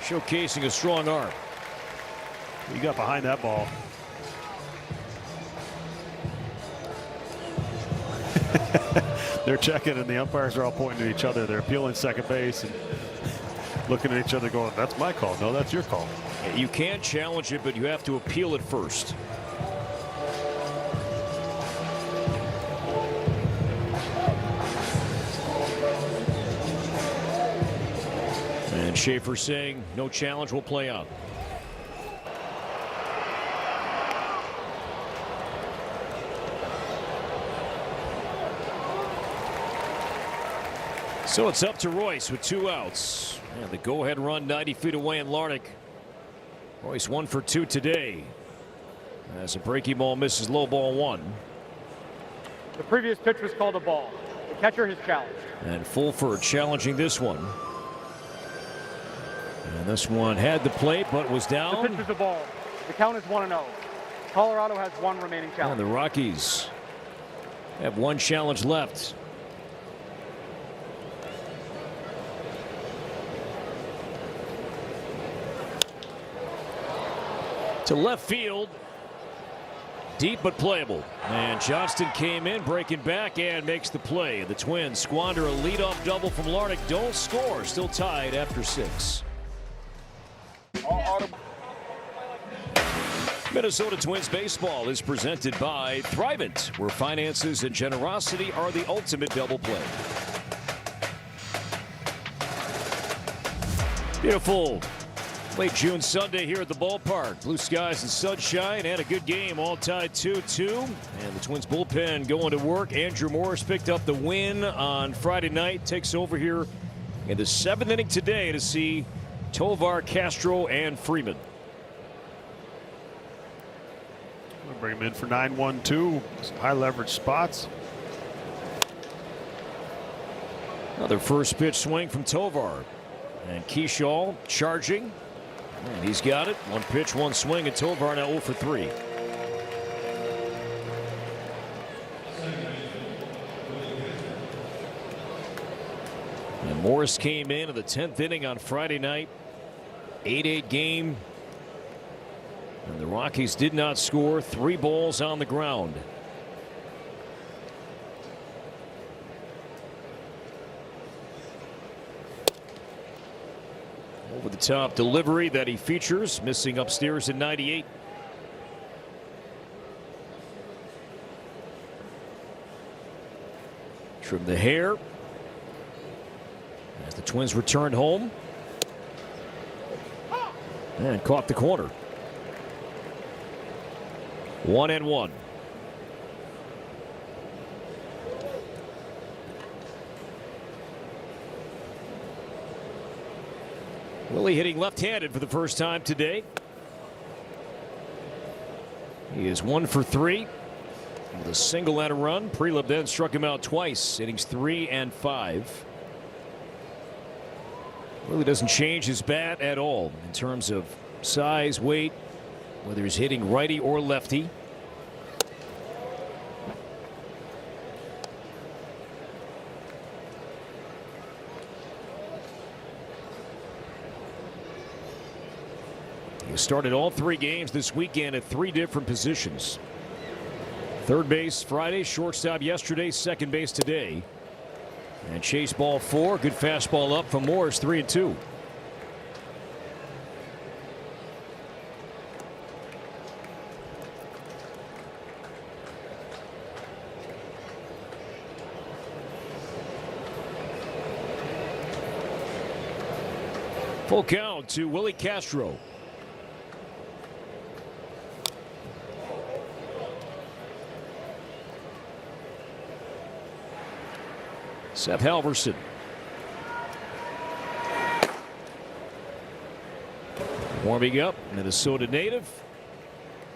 [SPEAKER 2] showcasing a strong arm.
[SPEAKER 3] He got behind that ball. They're checking, and the umpires are all pointing to each other. They're appealing second base and looking at each other going, that's my call. No, that's your call.
[SPEAKER 2] You can't challenge it, but you have to appeal it first. And Schaefer saying no challenge will play out. So it's up to Royce with 2 outs. And the go-ahead run 90 feet away in Larnach. Royce 1 for 2 today. As a breaking ball misses low ball 1.
[SPEAKER 5] The previous pitch was called a ball. The catcher has challenged.
[SPEAKER 2] And Fulford challenging this one. And this one had the plate but was down.
[SPEAKER 5] The pitch was a ball. The count is 1-0. Colorado has 1 remaining challenge.
[SPEAKER 2] And the Rockies have 1 challenge left. To left field. Deep but playable. And Johnston came in, breaking back, and makes the play. The Twins squander a leadoff double from Larnach. Don't score. Still tied after 6. Minnesota Twins baseball is presented by Thrivent, where finances and generosity are the ultimate double play. Beautiful late June Sunday here at the ballpark. Blue skies and sunshine, and a good game, all tied 2-2. And the Twins bullpen going to work. Andrew Morris picked up the win on Friday night. Takes over here in the 7th inning today to see Tovar, Castro, and Freeman.
[SPEAKER 3] We'll bring him in for 9-1-2. Some high leverage spots.
[SPEAKER 2] Another first pitch swing from Tovar. And Keyshaw charging. And he's got it. 1 pitch, 1 swing, and Tovar now 0 for 3. And Morris came in the 10th inning on Friday night. 8-8 game. And the Rockies did not score. 3 balls on the ground. Over the top delivery that he features, missing upstairs in 98. Trim the hair as the Twins returned home and caught the corner. 1-1. Willie hitting left-handed for the first time today. He is 1 for 3 with a single and a run. Prelub then struck him out twice, innings 3 and 5. Willie doesn't change his bat at all in terms of size, weight, whether he's hitting righty or lefty. He started all 3 games this weekend at 3 different positions. Third base Friday, shortstop yesterday, second base today. And chase ball 4. Good fastball up from Morris, 3-2. Full count to Willie Castro. Seth Halverson. Warming up, Minnesota native.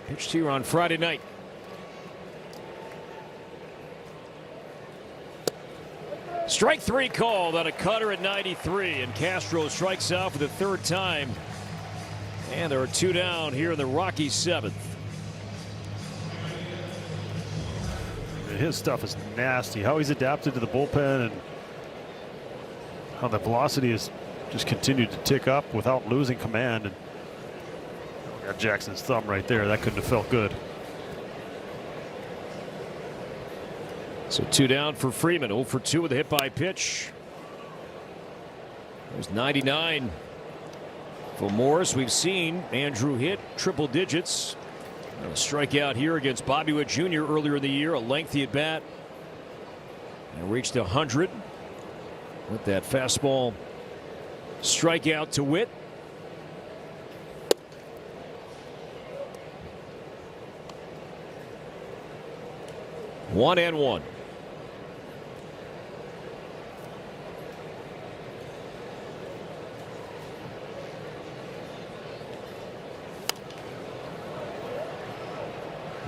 [SPEAKER 2] Pitched here on Friday night. Strike 3 called on a cutter at 93, and Castro strikes out for the 3rd time. And there are 2 down here in the Rockies 7th.
[SPEAKER 3] his stuff is nasty. How he's adapted to the bullpen and how the velocity has just continued to tick up without losing command. And got Jackson's thumb right there. That couldn't have felt good.
[SPEAKER 2] So 2 down for Freeman. 0 for 2 with a hit by pitch. There's 99 for Morris. We've seen Andrew hit triple digits. A strikeout here against Bobby Witt Jr. earlier in the year. A lengthy at bat. And reached 100 with that fastball strikeout to Witt. One and one.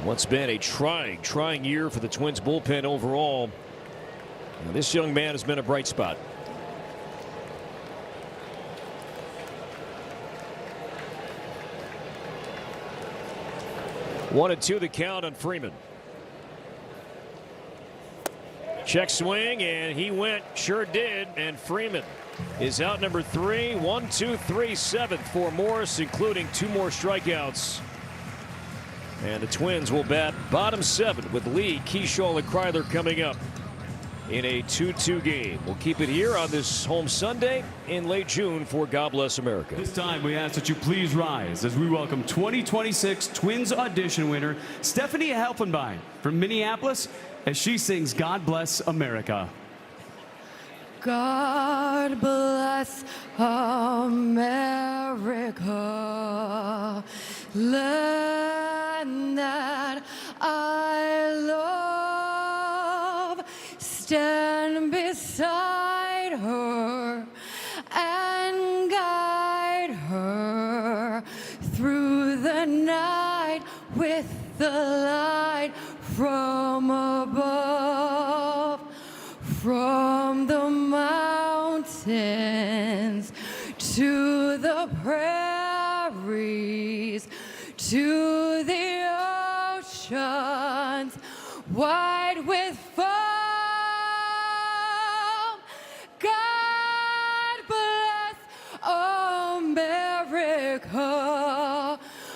[SPEAKER 2] What's been a trying year for the Twins bullpen overall. Now, this young man has been a bright spot. One and two the count on Freeman. Check swing, and he went, sure did, and Freeman is out number 3. 1, 2, 3, 7 for Morris, including 2 more strikeouts. And the Twins will bat bottom 7 with Lee, Keyshaw, and Kryler coming up in a 2-2 game. We'll keep it here on this home Sunday in late June for God Bless America.
[SPEAKER 9] This time we ask that you please rise as we welcome 2026 Twins audition winner Stephanie Helfenbein from Minneapolis as she sings God Bless America.
[SPEAKER 10] God bless America, land that I love. Stand beside her and guide her through the night with the light from above. From the mountains to the prairies to the oceans wide with foam. God bless America,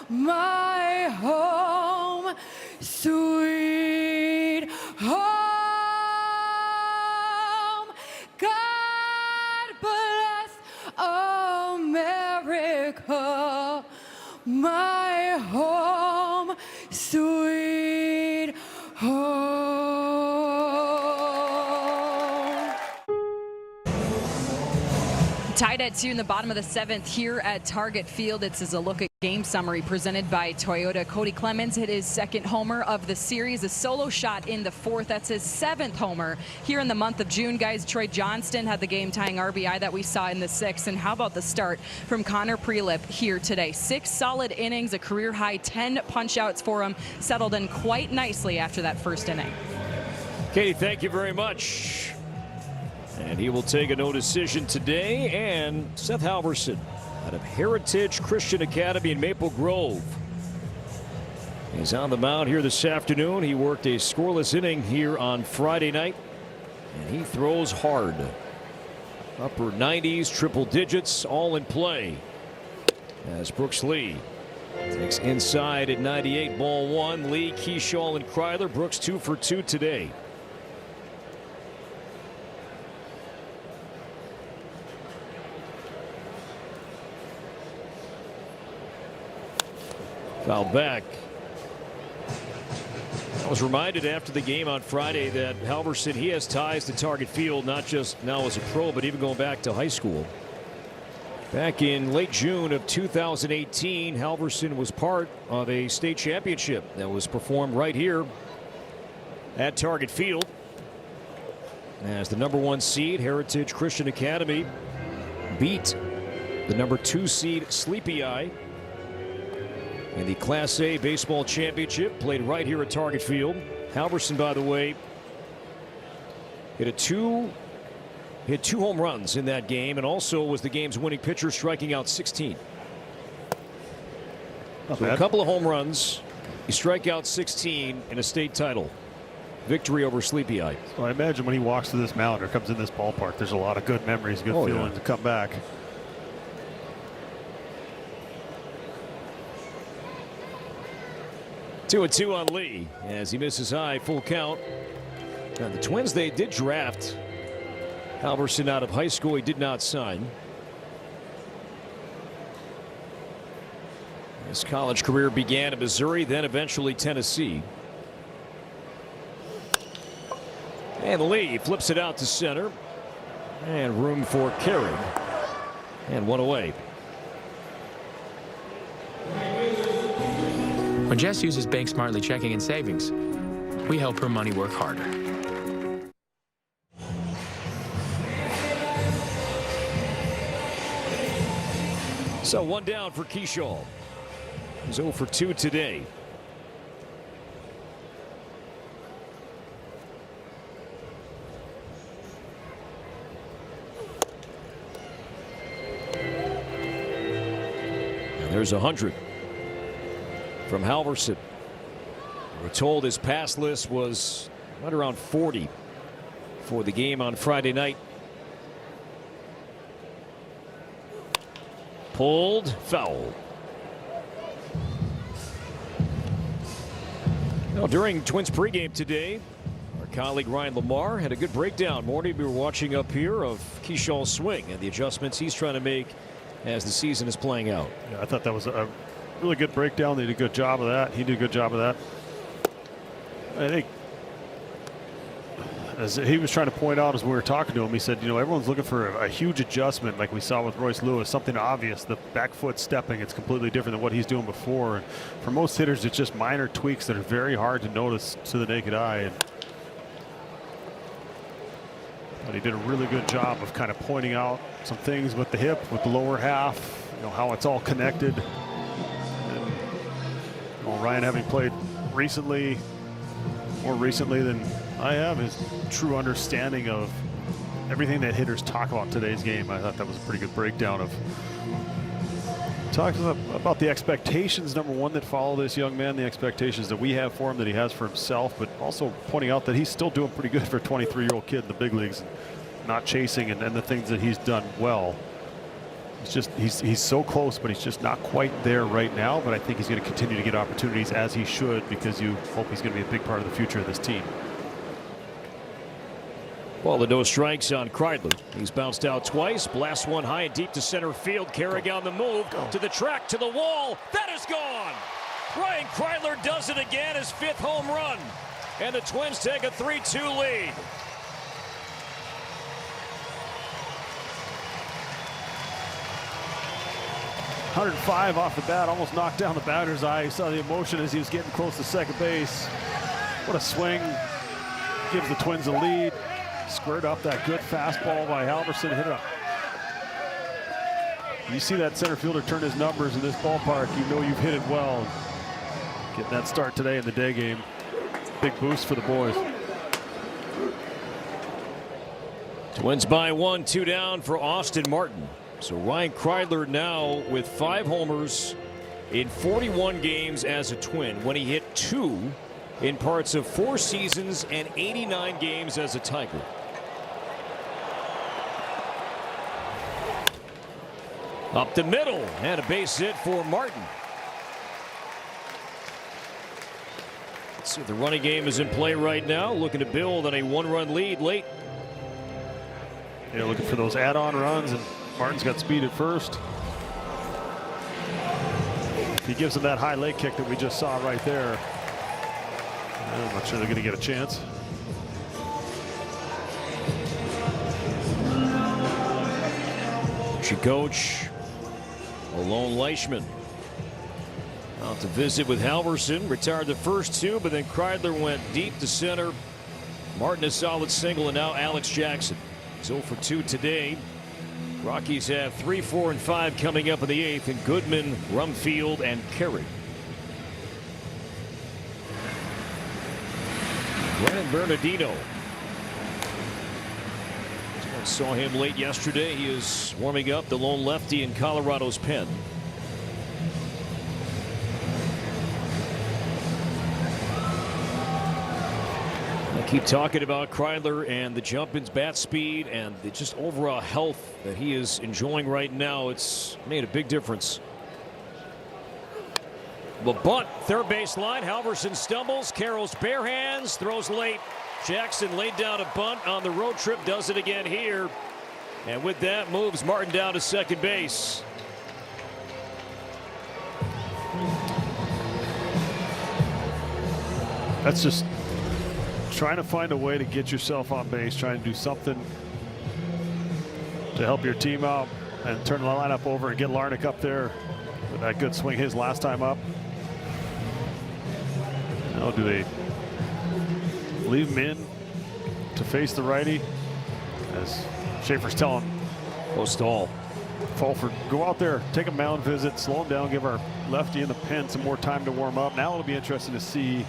[SPEAKER 10] my home, sweet home. America, my home, sweet home.
[SPEAKER 4] Tied at 2 in the bottom of the 7th here at Target Field. It's as a look at game summary presented by Toyota. Cody Clemens hit his 2nd homer of the series, a solo shot in the 4th. That's his 7th homer here in the month of June. Guys, Troy Johnston had the game-tying RBI that we saw in the 6th. And how about the start from Connor Prelip here today? 6 solid innings, a career-high 10 punch-outs for him. Settled in quite nicely after that first inning.
[SPEAKER 2] Katie, thank you very much. And he will take a no decision today. And Seth Halverson out of Heritage Christian Academy in Maple Grove. He's on the mound here this afternoon. He worked a scoreless inning here on Friday night. And he throws hard. Upper 90s, triple digits, all in play. As Brooks Lee takes inside at 98, ball 1. Lee, Keyshaw, and Kryler. Brooks 2 for 2 today. Foul back. I was reminded after the game on Friday that Halverson, he has ties to Target Field, not just now as a pro, but even going back to high school. Back in late June of 2018, Halverson was part of a state championship that was performed right here at Target Field. As the #1 seed, Heritage Christian Academy beat the #2 seed, Sleepy Eye, in the Class A baseball championship, played right here at Target Field. Halverson, by the way, hit 2 home runs in that game, and also was the game's winning pitcher, striking out 16. So a couple of home runs, you strike out 16 in a state title. victory over Sleepy Eye.
[SPEAKER 3] So I imagine when he walks to this mound or comes in this ballpark, there's a lot of good memories, good feelings to come back.
[SPEAKER 2] Two and two on Lee as he misses high, full count. And the Twins, they did draft Halverson out of high school. He did not sign. His college career began in Missouri, then eventually Tennessee. And Lee flips it out to center. And room for Carey. And one away.
[SPEAKER 11] When Jess uses Bank Smartly checking and savings, we help her money work harder.
[SPEAKER 2] So one down for Keyshaw. He's 0 for 2 today. And there's 100 from Halverson. We're told his pass list was right around 40 for the game on Friday night. Pulled, foul. Now, during Twins pregame today, our colleague Ryan Lamar had a good breakdown. Morning, we were watching up here of Keyshaw's swing and the adjustments he's trying to make as the season is playing out.
[SPEAKER 3] Yeah, I thought that was a really good breakdown. They did a good job of that. He did a good job of that. I think, as he was trying to point out as we were talking to him, he said, you know, everyone's looking for a huge adjustment like we saw with Royce Lewis, something obvious. The back foot stepping, it's completely different than what he's doing before. And for most hitters, it's just minor tweaks that are very hard to notice to the naked eye. But he did a really good job of kind of pointing out some things with the hip, with the lower half, you know, how it's all connected. And, you know, Ryan, having played recently, more recently than I have, his true understanding of everything that hitters talk about in today's game. I thought that was a pretty good breakdown of talking about the expectations, number one, that follow this young man, the expectations that we have for him, that he has for himself, but also pointing out that he's still doing pretty good for a 23-year-old kid in the big leagues, and not chasing and the things that he's done well. It's just he's so close, but he's just not quite there right now. But I think he's going to continue to get opportunities, as he should, because you hope he's going to be a big part of the future of this team.
[SPEAKER 2] Well, the no strikes on Kreidler. He's bounced out twice, blasts one high and deep to center field. Carrick on the move to the track, to the wall. That is gone. Ryan Kreidler does it again, his 5th home run, and the Twins take a 3-2 lead.
[SPEAKER 3] .105 off the bat, almost knocked down the batter's eye. You saw the emotion as he was getting close to second base. What a swing. Gives the Twins a lead. Squared up that good fastball by Halverson. Hit it up. You see that center fielder turn his numbers in this ballpark, you know you've hit it well. Getting that start today in the day game. Big boost for the boys.
[SPEAKER 2] Twins by 1, 2 down for Austin Martin. So Ryan Kreidler now with 5 homers in 41 games as a Twin, when he hit 2 in parts of 4 seasons and 89 games as a Tiger. Up the middle, and a base hit for Martin. Let's see if the running game is in play right now, looking to build on a 1-run lead late.
[SPEAKER 3] Yeah, looking for those add-on runs, and Martin's got speed at first. He gives him that high leg kick that we just saw right there. I'm not sure they're going to get a chance.
[SPEAKER 2] Coach Alone Leishman out to visit with Halverson. Retired the first 2, but then Kreidler went deep to center. Martin a solid single, and now Alex Jackson. 0 for 2 today. Rockies have 3, 4, and 5 coming up in the 8th, and Goodman, Rumfield, and Carey. Brandon Bernardino. Saw him late yesterday. He is warming up, the lone lefty in Colorado's pen. Keep talking about Kreidler and the jump in bat speed and the just overall health that he is enjoying right now. It's made a big difference. The bunt, third base line. Halverson stumbles. Carroll's bare hands, throws late. Jackson laid down a bunt on the road trip, does it again here. And with that, moves Martin down to second base.
[SPEAKER 3] That's just trying to find a way to get yourself on base, trying to do something to help your team out and turn the lineup over and get Larnach up there with that good swing his last time up. Now do they leave him in to face the righty? As Schaefer's telling him,
[SPEAKER 2] go stall.
[SPEAKER 3] Fulford, go out there, take a mound visit, slow him down, give our lefty in the pen some more time to warm up. Now it'll be interesting to see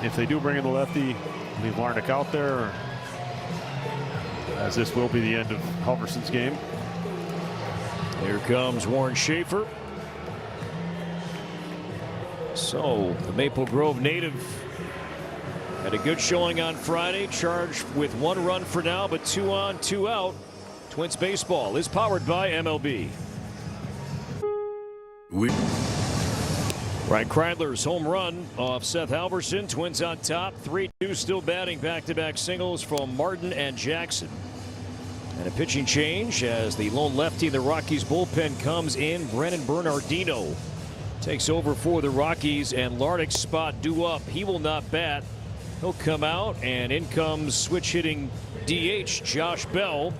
[SPEAKER 3] if they do bring in the lefty, leave Larnach out there, or, as this will be the end of Halverson's game.
[SPEAKER 2] Here comes Warren Schaefer. So the Maple Grove native had a good showing on Friday, charged with 1 run for now, but 2 on, 2 out. Twins baseball is powered by MLB. Ryan Kreidler's home run off Seth Halverson. Twins on top. 3-2 still batting back-to-back singles from Martin and Jackson. And a pitching change as the lone lefty in the Rockies bullpen comes in. Brennan Bernardino takes over for the Rockies, and Larnach's spot due up. He will not bat. He'll come out, and in comes switch hitting DH Josh Bell,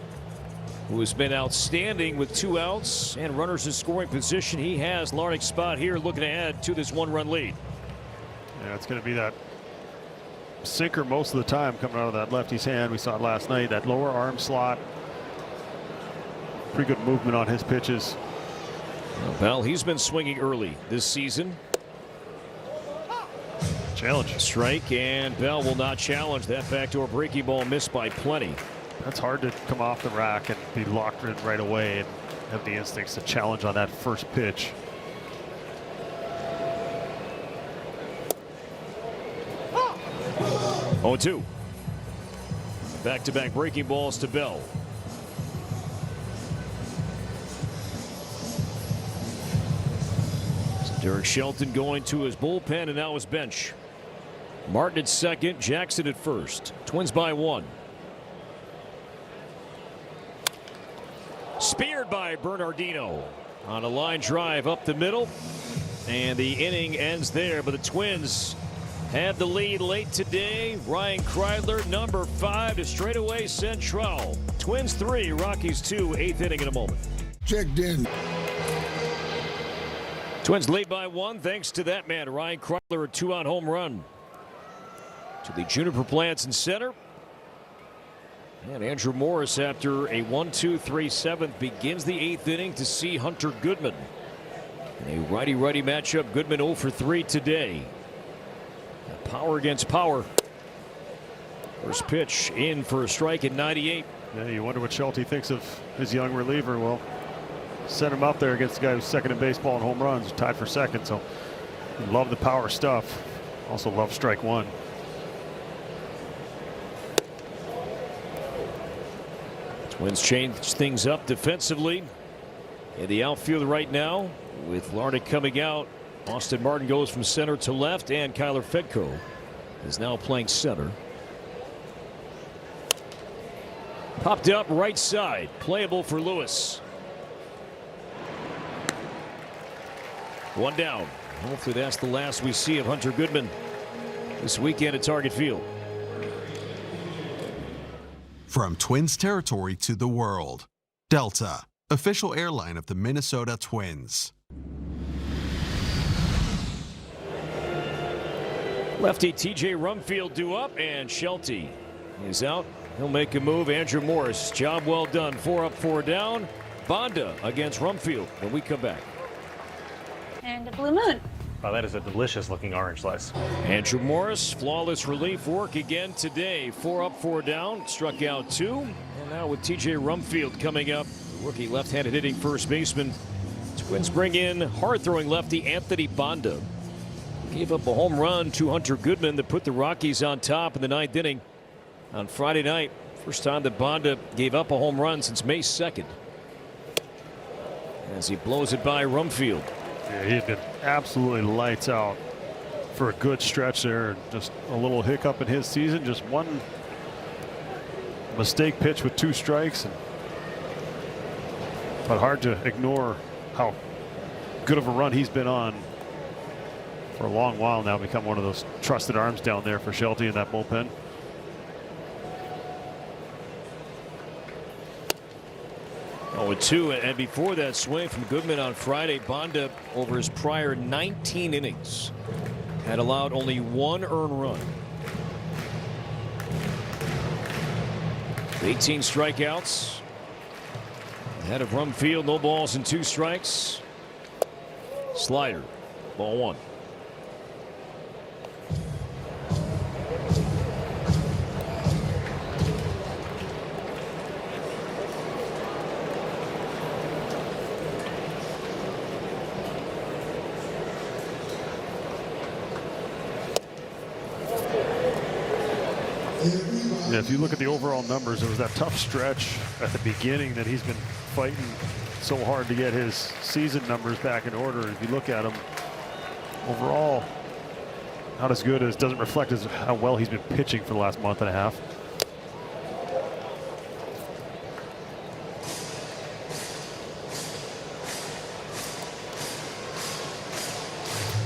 [SPEAKER 2] who has been outstanding with 2 outs and runners in scoring position. He has Larnach's spot here, looking to add to this 1-run lead.
[SPEAKER 3] Yeah, it's going to be that sinker most of the time coming out of that lefty's hand. We saw it last night, that lower arm slot. Pretty good movement on his pitches.
[SPEAKER 2] Well, he's been swinging early this season.
[SPEAKER 3] Challenge.
[SPEAKER 2] Strike, and Bell will not challenge. That backdoor breaking ball missed by plenty.
[SPEAKER 3] That's hard to come off the rack and be locked in right away and have the instincts to challenge on that first pitch.
[SPEAKER 2] Oh, 2. Back-to-back breaking balls to Bell. Derek Shelton going to his bullpen and now his bench. Martin at second, Jackson at first. Twins by 1. Speared by Bernardino on a line drive up the middle, and the inning ends there. But the Twins have the lead late today. Ryan Kreidler, number 5 to straightaway Central. Twins 3, Rockies 2, 8th inning in a moment.
[SPEAKER 12] Checked in.
[SPEAKER 2] Twins lead by 1 thanks to that man, Ryan Kreidler, a 2-out home run to the Juniper Plants in center. And Andrew Morris, after a 1-2-3 7th, begins the 8th inning to see Hunter Goodman. In a righty-righty matchup, Goodman 0 for 3 today. Power against power. First pitch in for a strike at 98.
[SPEAKER 3] Yeah, you wonder what Schulte thinks of his young reliever. Well, set him up there against the guy who's second in baseball in home runs, tied for second. So love the power stuff. Also love strike 1.
[SPEAKER 2] Twins change things up defensively in the outfield right now with Larnach coming out. Austin Martin goes from center to left, and Kyler Fedko is now playing center. Popped up right side, playable for Lewis. 1 down. Hopefully that's the last we see of Hunter Goodman this weekend at Target Field.
[SPEAKER 6] From Twins territory to the world, Delta, official airline of the Minnesota Twins.
[SPEAKER 2] Lefty TJ Rumfield due up, and Schulte is out. He'll make a move. Andrew Morris, job well done. 4 up, 4 down. Bonda against Rumfield when we come back.
[SPEAKER 13] And a blue moon.
[SPEAKER 14] Wow, that is a delicious looking orange slice.
[SPEAKER 2] Andrew Morris, flawless relief work again today. 4 up, 4 down. Struck out 2. And now with TJ Rumfield coming up, rookie left-handed hitting first baseman. Twins bring in hard-throwing lefty Anthony Bonda. gave up a home run to Hunter Goodman that put the Rockies on top in the 9th inning on Friday night. First time that Bonda gave up a home run since May 2nd. As he blows it by Rumfield.
[SPEAKER 3] Yeah, he had been absolutely lights out for a good stretch there. Just a little hiccup in his season. Just one mistake pitch with 2 strikes. But hard to ignore how good of a run he's been on for a long while now. Become one of those trusted arms down there for Shelty in that bullpen.
[SPEAKER 2] Oh, 2, and before that swing from Goodman on Friday, Bonda over his prior 19 innings had allowed only 1 earned run. 18 strikeouts. Ahead of Rumfield, no balls and 2 strikes. Slider, ball 1.
[SPEAKER 3] Yeah, if you look at the overall numbers, it was that tough stretch at the beginning that he's been fighting so hard to get his season numbers back in order. If you look at him overall, not as good as, doesn't reflect as how well he's been pitching for the last month and a half.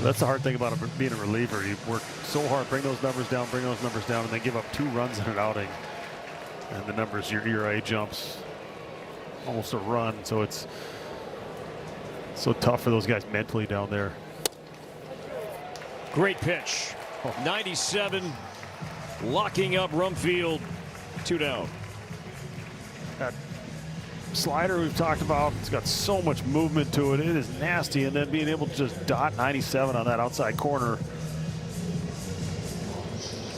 [SPEAKER 3] That's the hard thing about being a reliever. You work so hard, bring those numbers down, and then give up 2 runs in an outing. And the numbers, your ERA jumps almost a run. So it's so tough for those guys mentally down there.
[SPEAKER 2] Great pitch. 97, locking up Rumfield. 2 down.
[SPEAKER 3] That slider we've talked about, it's got so much movement to it. It is nasty, and then being able to just dot 97 on that outside corner.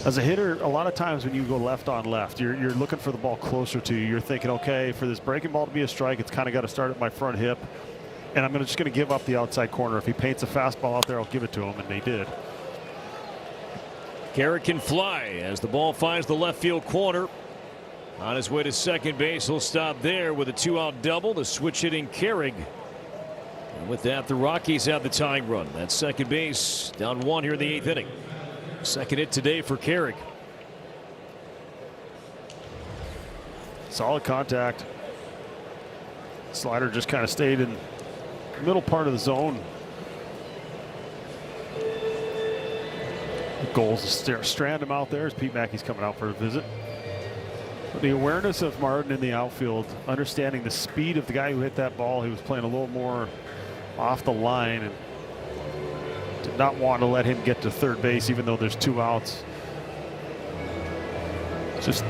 [SPEAKER 3] As a hitter, a lot of times when you go left on left, you're looking for the ball closer to you. You're thinking, okay, for this breaking ball to be a strike, it's kind of got to start at my front hip, and I'm just going to give up the outside corner. If he paints a fastball out there, I'll give it to him, and they did.
[SPEAKER 2] Carrick can fly as the ball finds the left field corner. On his way to second base, he'll stop there with a 2-out double. The switch hitting Carrick. And with that, the Rockies have the tying run. That's second base, down 1 here in the 8th inning. Second hit today for Carrick.
[SPEAKER 3] Solid contact. Slider just kind of stayed in the middle part of the zone. The goal is to strand him out there as Pete Mackey's coming out for a visit. But the awareness of Martin in the outfield, understanding the speed of the guy who hit that ball, he was playing a little more off the line and did not want to let him get to third base even though there's 2 outs. Just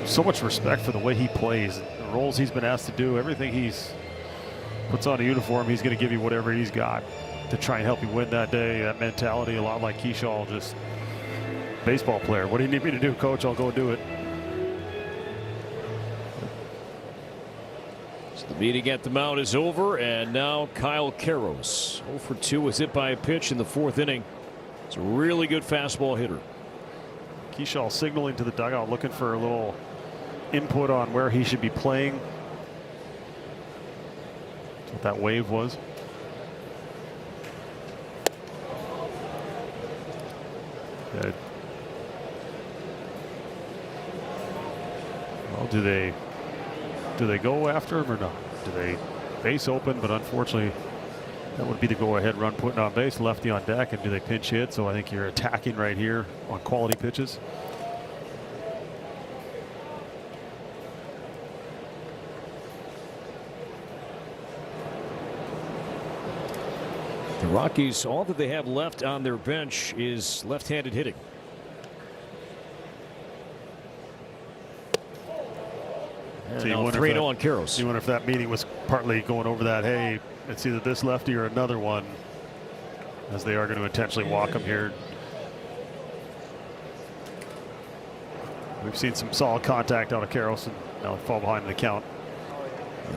[SPEAKER 3] so much respect for the way he plays, the roles he's been asked to do, everything he's puts on a uniform, he's going to give you whatever he's got to try and help you win that day. That mentality, a lot like Keyshaw, just baseball player. What do you need me to do, coach? I'll go do it.
[SPEAKER 2] So the meeting at the mound is over, and now Kyle Karros, 0 for 2, was hit by a pitch in the 4th inning. It's a really good fastball hitter.
[SPEAKER 3] Keyshaw signaling to the dugout, looking for a little input on where he should be playing. That's what that wave was. Good. Well, do they go after him or not? Do they base open? But unfortunately, that would be the go-ahead run putting on base, lefty on deck, and do they pinch hit? So I think you're attacking right here on quality pitches.
[SPEAKER 2] The Rockies, all that they have left on their bench is left-handed hitting.
[SPEAKER 3] So you wonder
[SPEAKER 2] 3-0 on Karros.
[SPEAKER 3] You wonder if that meeting was partly going over that, hey, it's either this lefty or another one, as they are going to intentionally walk him here. We've seen some solid contact out of Karros, and now fall behind in the count.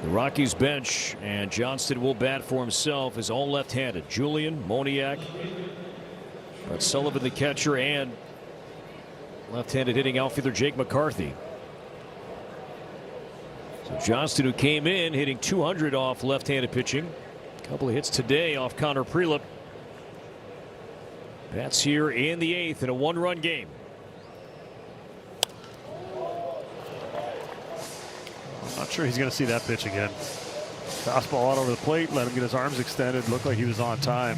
[SPEAKER 2] The Rockies bench, and Johnston will bat for himself, is all left-handed. Julian, Moniak, But Sullivan, the catcher, and left-handed hitting outfielder Jake McCarthy. So Johnston, who came in hitting 200 off left-handed pitching. A couple of hits today off Connor Prelip. That's here in the 8th in a 1-run game.
[SPEAKER 3] I'm not sure he's going to see that pitch again. Fastball out over the plate, let him get his arms extended, looked like he was on time.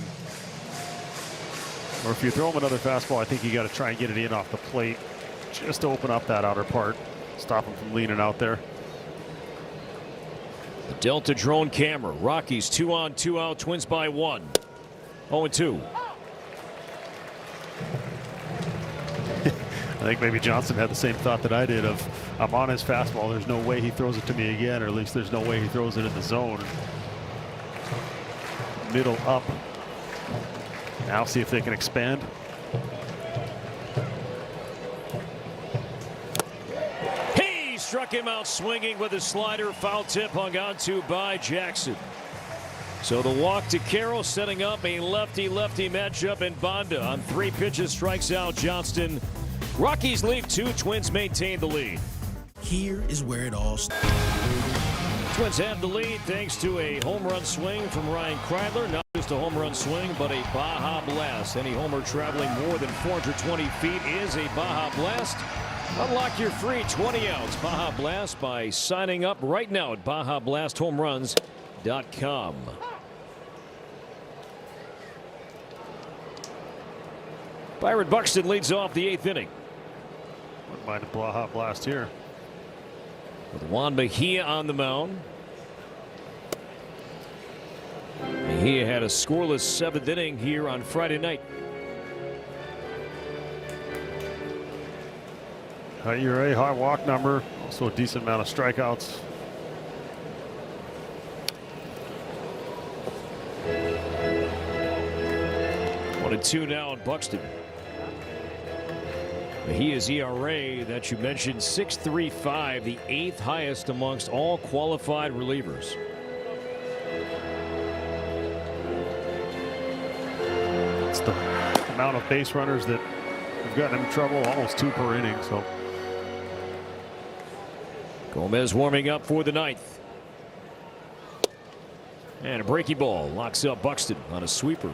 [SPEAKER 3] Or if you throw him another fastball, I think you got to try and get it in off the plate just to open up that outer part, stop him from leaning out there.
[SPEAKER 2] The Delta drone camera. Rockies 2 on, 2 out, Twins by 1. 0-2.
[SPEAKER 3] I think maybe Johnson had the same thought that I did of, I'm on his fastball, there's no way he throws it to me again, or at least there's no way he throws it in the zone. Middle up. Now see if they can expand.
[SPEAKER 2] He struck him out swinging with a slider. Foul tip hung on to by Jackson. So the walk to Carroll, setting up a lefty-lefty matchup, and Banda on 3 pitches strikes out Johnston. Rockies leave 2. Twins maintain the lead.
[SPEAKER 8] Here is where it all starts.
[SPEAKER 2] Twins have the lead thanks to a home run swing from Ryan Kreidler. Not just a home run swing, but a Baja Blast. Any homer traveling more than 420 feet is a Baja Blast. Unlock your free 20 outs Baja Blast by signing up right now at BajaBlastHomeRuns.com. Byron Buxton leads off the 8th inning.
[SPEAKER 3] Wouldn't mind a Baja Blast here.
[SPEAKER 2] With Juan Mejia on the mound. Mejia had a scoreless 7th inning here on Friday night.
[SPEAKER 3] High ERA, high walk number, also a decent amount of strikeouts.
[SPEAKER 2] One and 2 now on Buxton. Mejia's ERA that you mentioned, 6.35, the 8th highest amongst all qualified relievers.
[SPEAKER 3] It's the amount of base runners that have gotten him in trouble, almost 2 per inning. So
[SPEAKER 2] Gomez warming up for the 9th. And a breaking ball locks up Buxton on a sweeper.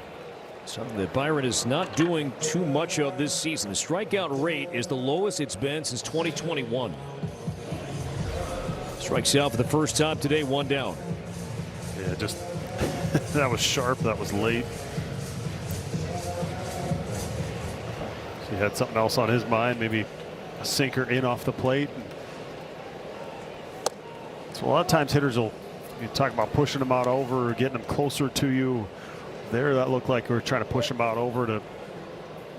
[SPEAKER 2] Something that Byron is not doing too much of this season. The strikeout rate is the lowest it's been since 2021. Strikes out for the first time today, 1 down.
[SPEAKER 3] yeah, just that was sharp, that was late. He had something else on his mind, maybe a sinker in off the plate. So a lot of times hitters will, you talk about pushing them out over or getting them closer to you. There, that looked like we were trying to push him out over to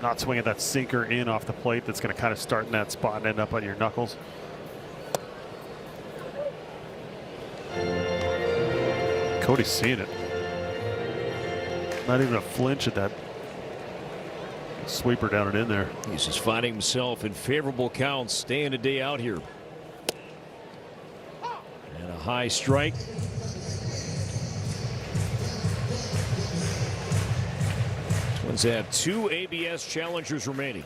[SPEAKER 3] not swing at that sinker in off the plate that's going to kind of start in that spot and end up on your knuckles. Cody's seeing it. Not even a flinch at that sweeper down and in there.
[SPEAKER 2] He's just finding himself in favorable counts day in and day out here. And a high strike. Twins have 2 ABS challengers remaining.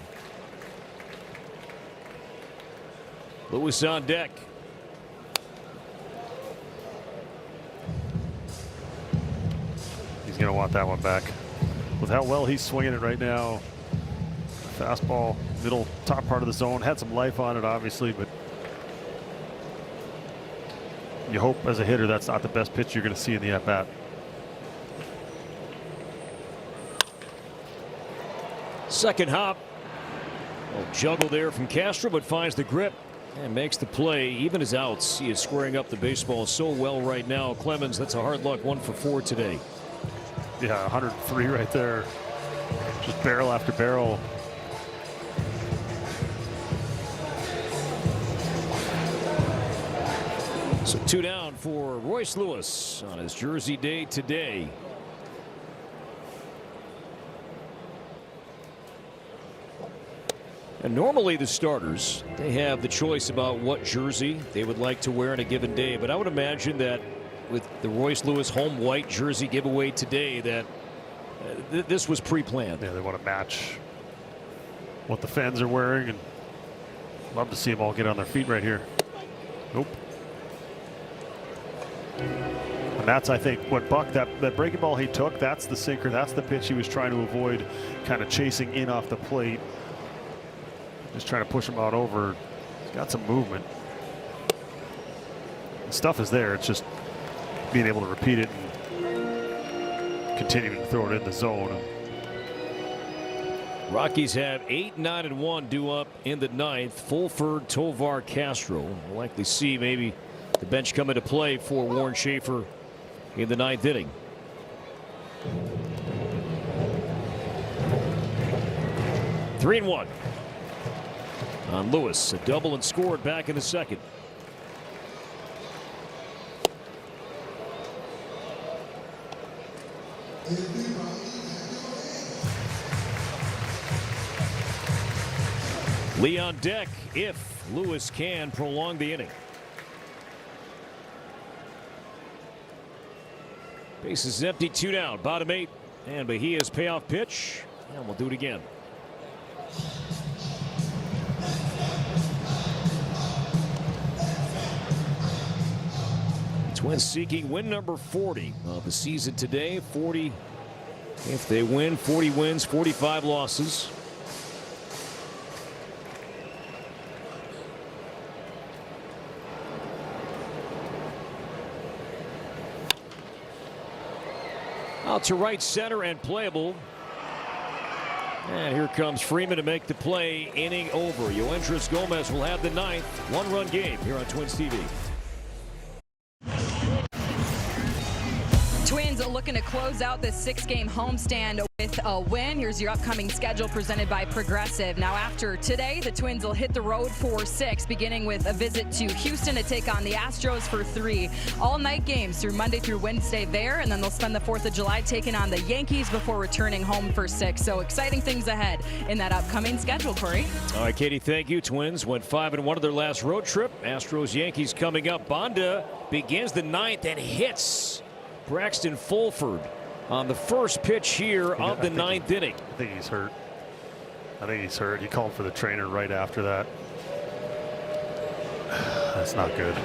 [SPEAKER 2] Lewis on deck.
[SPEAKER 3] He's going to want that one back. With how well he's swinging it right now. Fastball, middle, top part of the zone. Had some life on it, obviously, but you hope as a hitter that's not the best pitch you're going to see in the at-bat.
[SPEAKER 2] Second hop. Oh, juggle there from Castro, but finds the grip and makes the play. Even his outs, he is squaring up the baseball so well right now. Clemens, that's a hard luck 1 for 4 today.
[SPEAKER 3] Yeah, 103 right there. Just barrel after barrel.
[SPEAKER 2] So 2 down for Royce Lewis on his jersey day today. And normally the starters, they have the choice about what jersey they would like to wear on a given day. But I would imagine that with the Royce Lewis home white jersey giveaway today, that This was pre-planned.
[SPEAKER 3] Yeah, they want to match what the fans are wearing, and love to see them all get on their feet right here. Nope. And that's, I think, what Buck, that breaking ball he took, that's the sinker. That's the pitch he was trying to avoid, kind of chasing in off the plate. Just trying to push him out over. He's got some movement. The stuff is there. It's just being able to repeat it and continuing to throw it in the zone.
[SPEAKER 2] Rockies have 8, 9, and 1 due up in the 9th. Fulford, Tovar, Castro. We'll likely see maybe the bench come into play for Warren Schaefer in the 9th inning. Three and 1 on Lewis. A double and scored back in the 2nd. Lee on deck if Lewis can prolong the inning. Bases empty, 2 down, bottom 8, and Bahia's payoff pitch, and we'll do it again. Twins seeking win number 40 of the season today. 40 if they win, 40 wins, 45 losses. Out to right center and playable. And here comes Freeman to make the play. Inning over. Yoendris Gomez will have the 9th one-run game here on Twins TV.
[SPEAKER 4] Twins looking to close out this 6-game homestand with a win. Here's your upcoming schedule presented by Progressive. Now after today, the Twins will hit the road for 6, beginning with a visit to Houston to take on the Astros for 3. All-night games through Monday through Wednesday there, and then they'll spend the 4th of July taking on the Yankees before returning home for 6. So exciting things ahead in that upcoming schedule, Corey.
[SPEAKER 2] All right, Katie, thank you. Twins went 5-1 of their last road trip. Astros Yankees coming up. Bonda begins the 9th and hits Braxton Fulford on the first pitch here of the 9th inning.
[SPEAKER 3] I think he's hurt. He called for the trainer right after that. That's not good.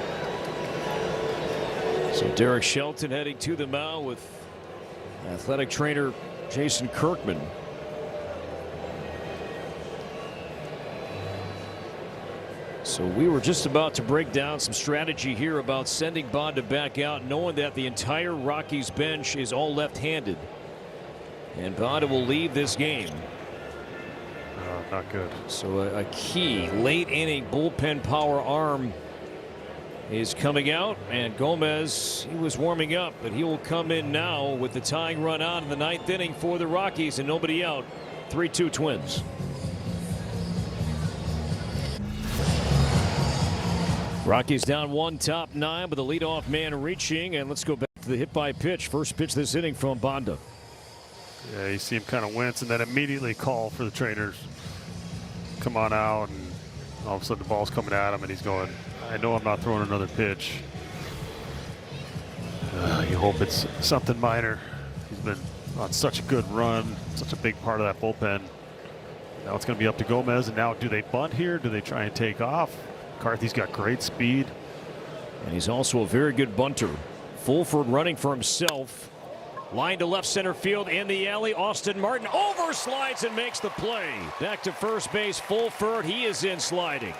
[SPEAKER 2] So Derek Shelton heading to the mound with athletic trainer Jason Kirkman. So we were just about to break down some strategy here about sending Bonda back out, knowing that the entire Rockies bench is all left-handed. And Bonda will leave this game.
[SPEAKER 3] Not good.
[SPEAKER 2] So a key late inning bullpen power arm is coming out, and Gomez, he was warming up, but he will come in now with the tying run out in the 9th inning for the Rockies and nobody out. 3-2 Twins. Rockies down 1, top 9, with the leadoff man reaching, and let's go back to the hit by pitch. First pitch this inning from Bonda.
[SPEAKER 3] Yeah, you see him kind of wince and then immediately call for the trainers. Come on out, and all of a sudden the ball's coming at him and he's going, I know I'm not throwing another pitch. You hope it's something minor. He's been on such a good run, such a big part of that bullpen. Now it's going to be up to Gomez, and now do they bunt here? Do they try and take off? McCarthy's got great speed.
[SPEAKER 2] And he's also a very good bunter. Fulford running for himself. Line to left center field in the alley. Austin Martin overslides and makes the play. Back to first base. Fulford, he is in sliding.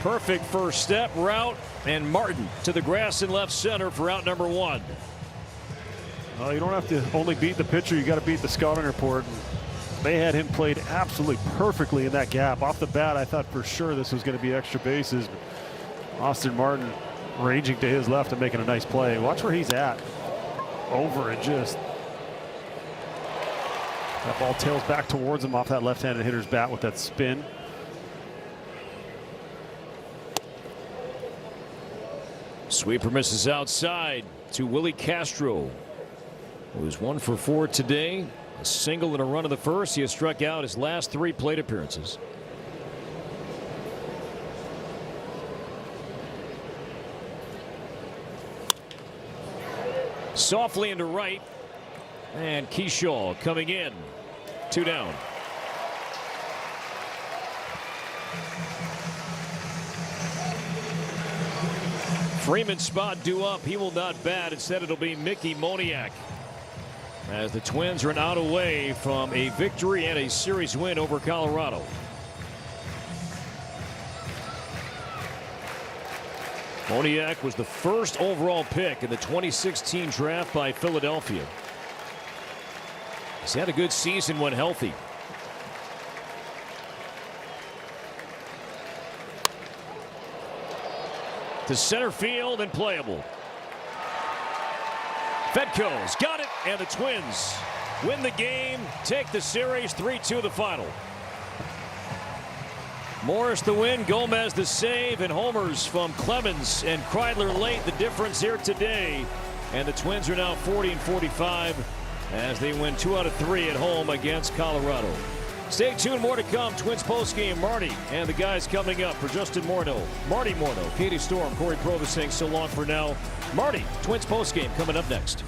[SPEAKER 2] Perfect first step route, and Martin to the grass in left center for out number 1.
[SPEAKER 3] You don't have to only beat the pitcher, you got to beat the scouting report. They had him played absolutely perfectly in that gap. Off the bat, I thought for sure this was going to be extra bases. Austin Martin ranging to his left and making a nice play. Watch where he's at. Over and just. That ball tails back towards him off that left-handed hitter's bat with that spin.
[SPEAKER 2] Sweeper misses outside to Willie Castro, who's 1 for 4 today. A single and a run in the first. He has struck out his last 3 plate appearances. Softly into right. And Keyshaw coming in. 2 down. Freeman's spot due up. He will not bat. Instead, it'll be Mickey Moniak. As the Twins are an out away from a victory and a series win over Colorado. Moniak was the first overall pick in the 2016 draft by Philadelphia. He's had a good season when healthy. To center field and playable. Fedko's got it, and the Twins win the game, take the series 3-2 the final. Morris the win, Gomez the save, and homers from Clemens and Kreidler late the difference here today. And the Twins are now 40-45 as they win 2 out of 3 at home against Colorado. Stay tuned, more to come. Twins postgame, Marty and the guys coming up. For Justin Morneau, Marty Morneau, Katie Storm, Corey Provis saying so long for now. Marty, Twins postgame coming up next.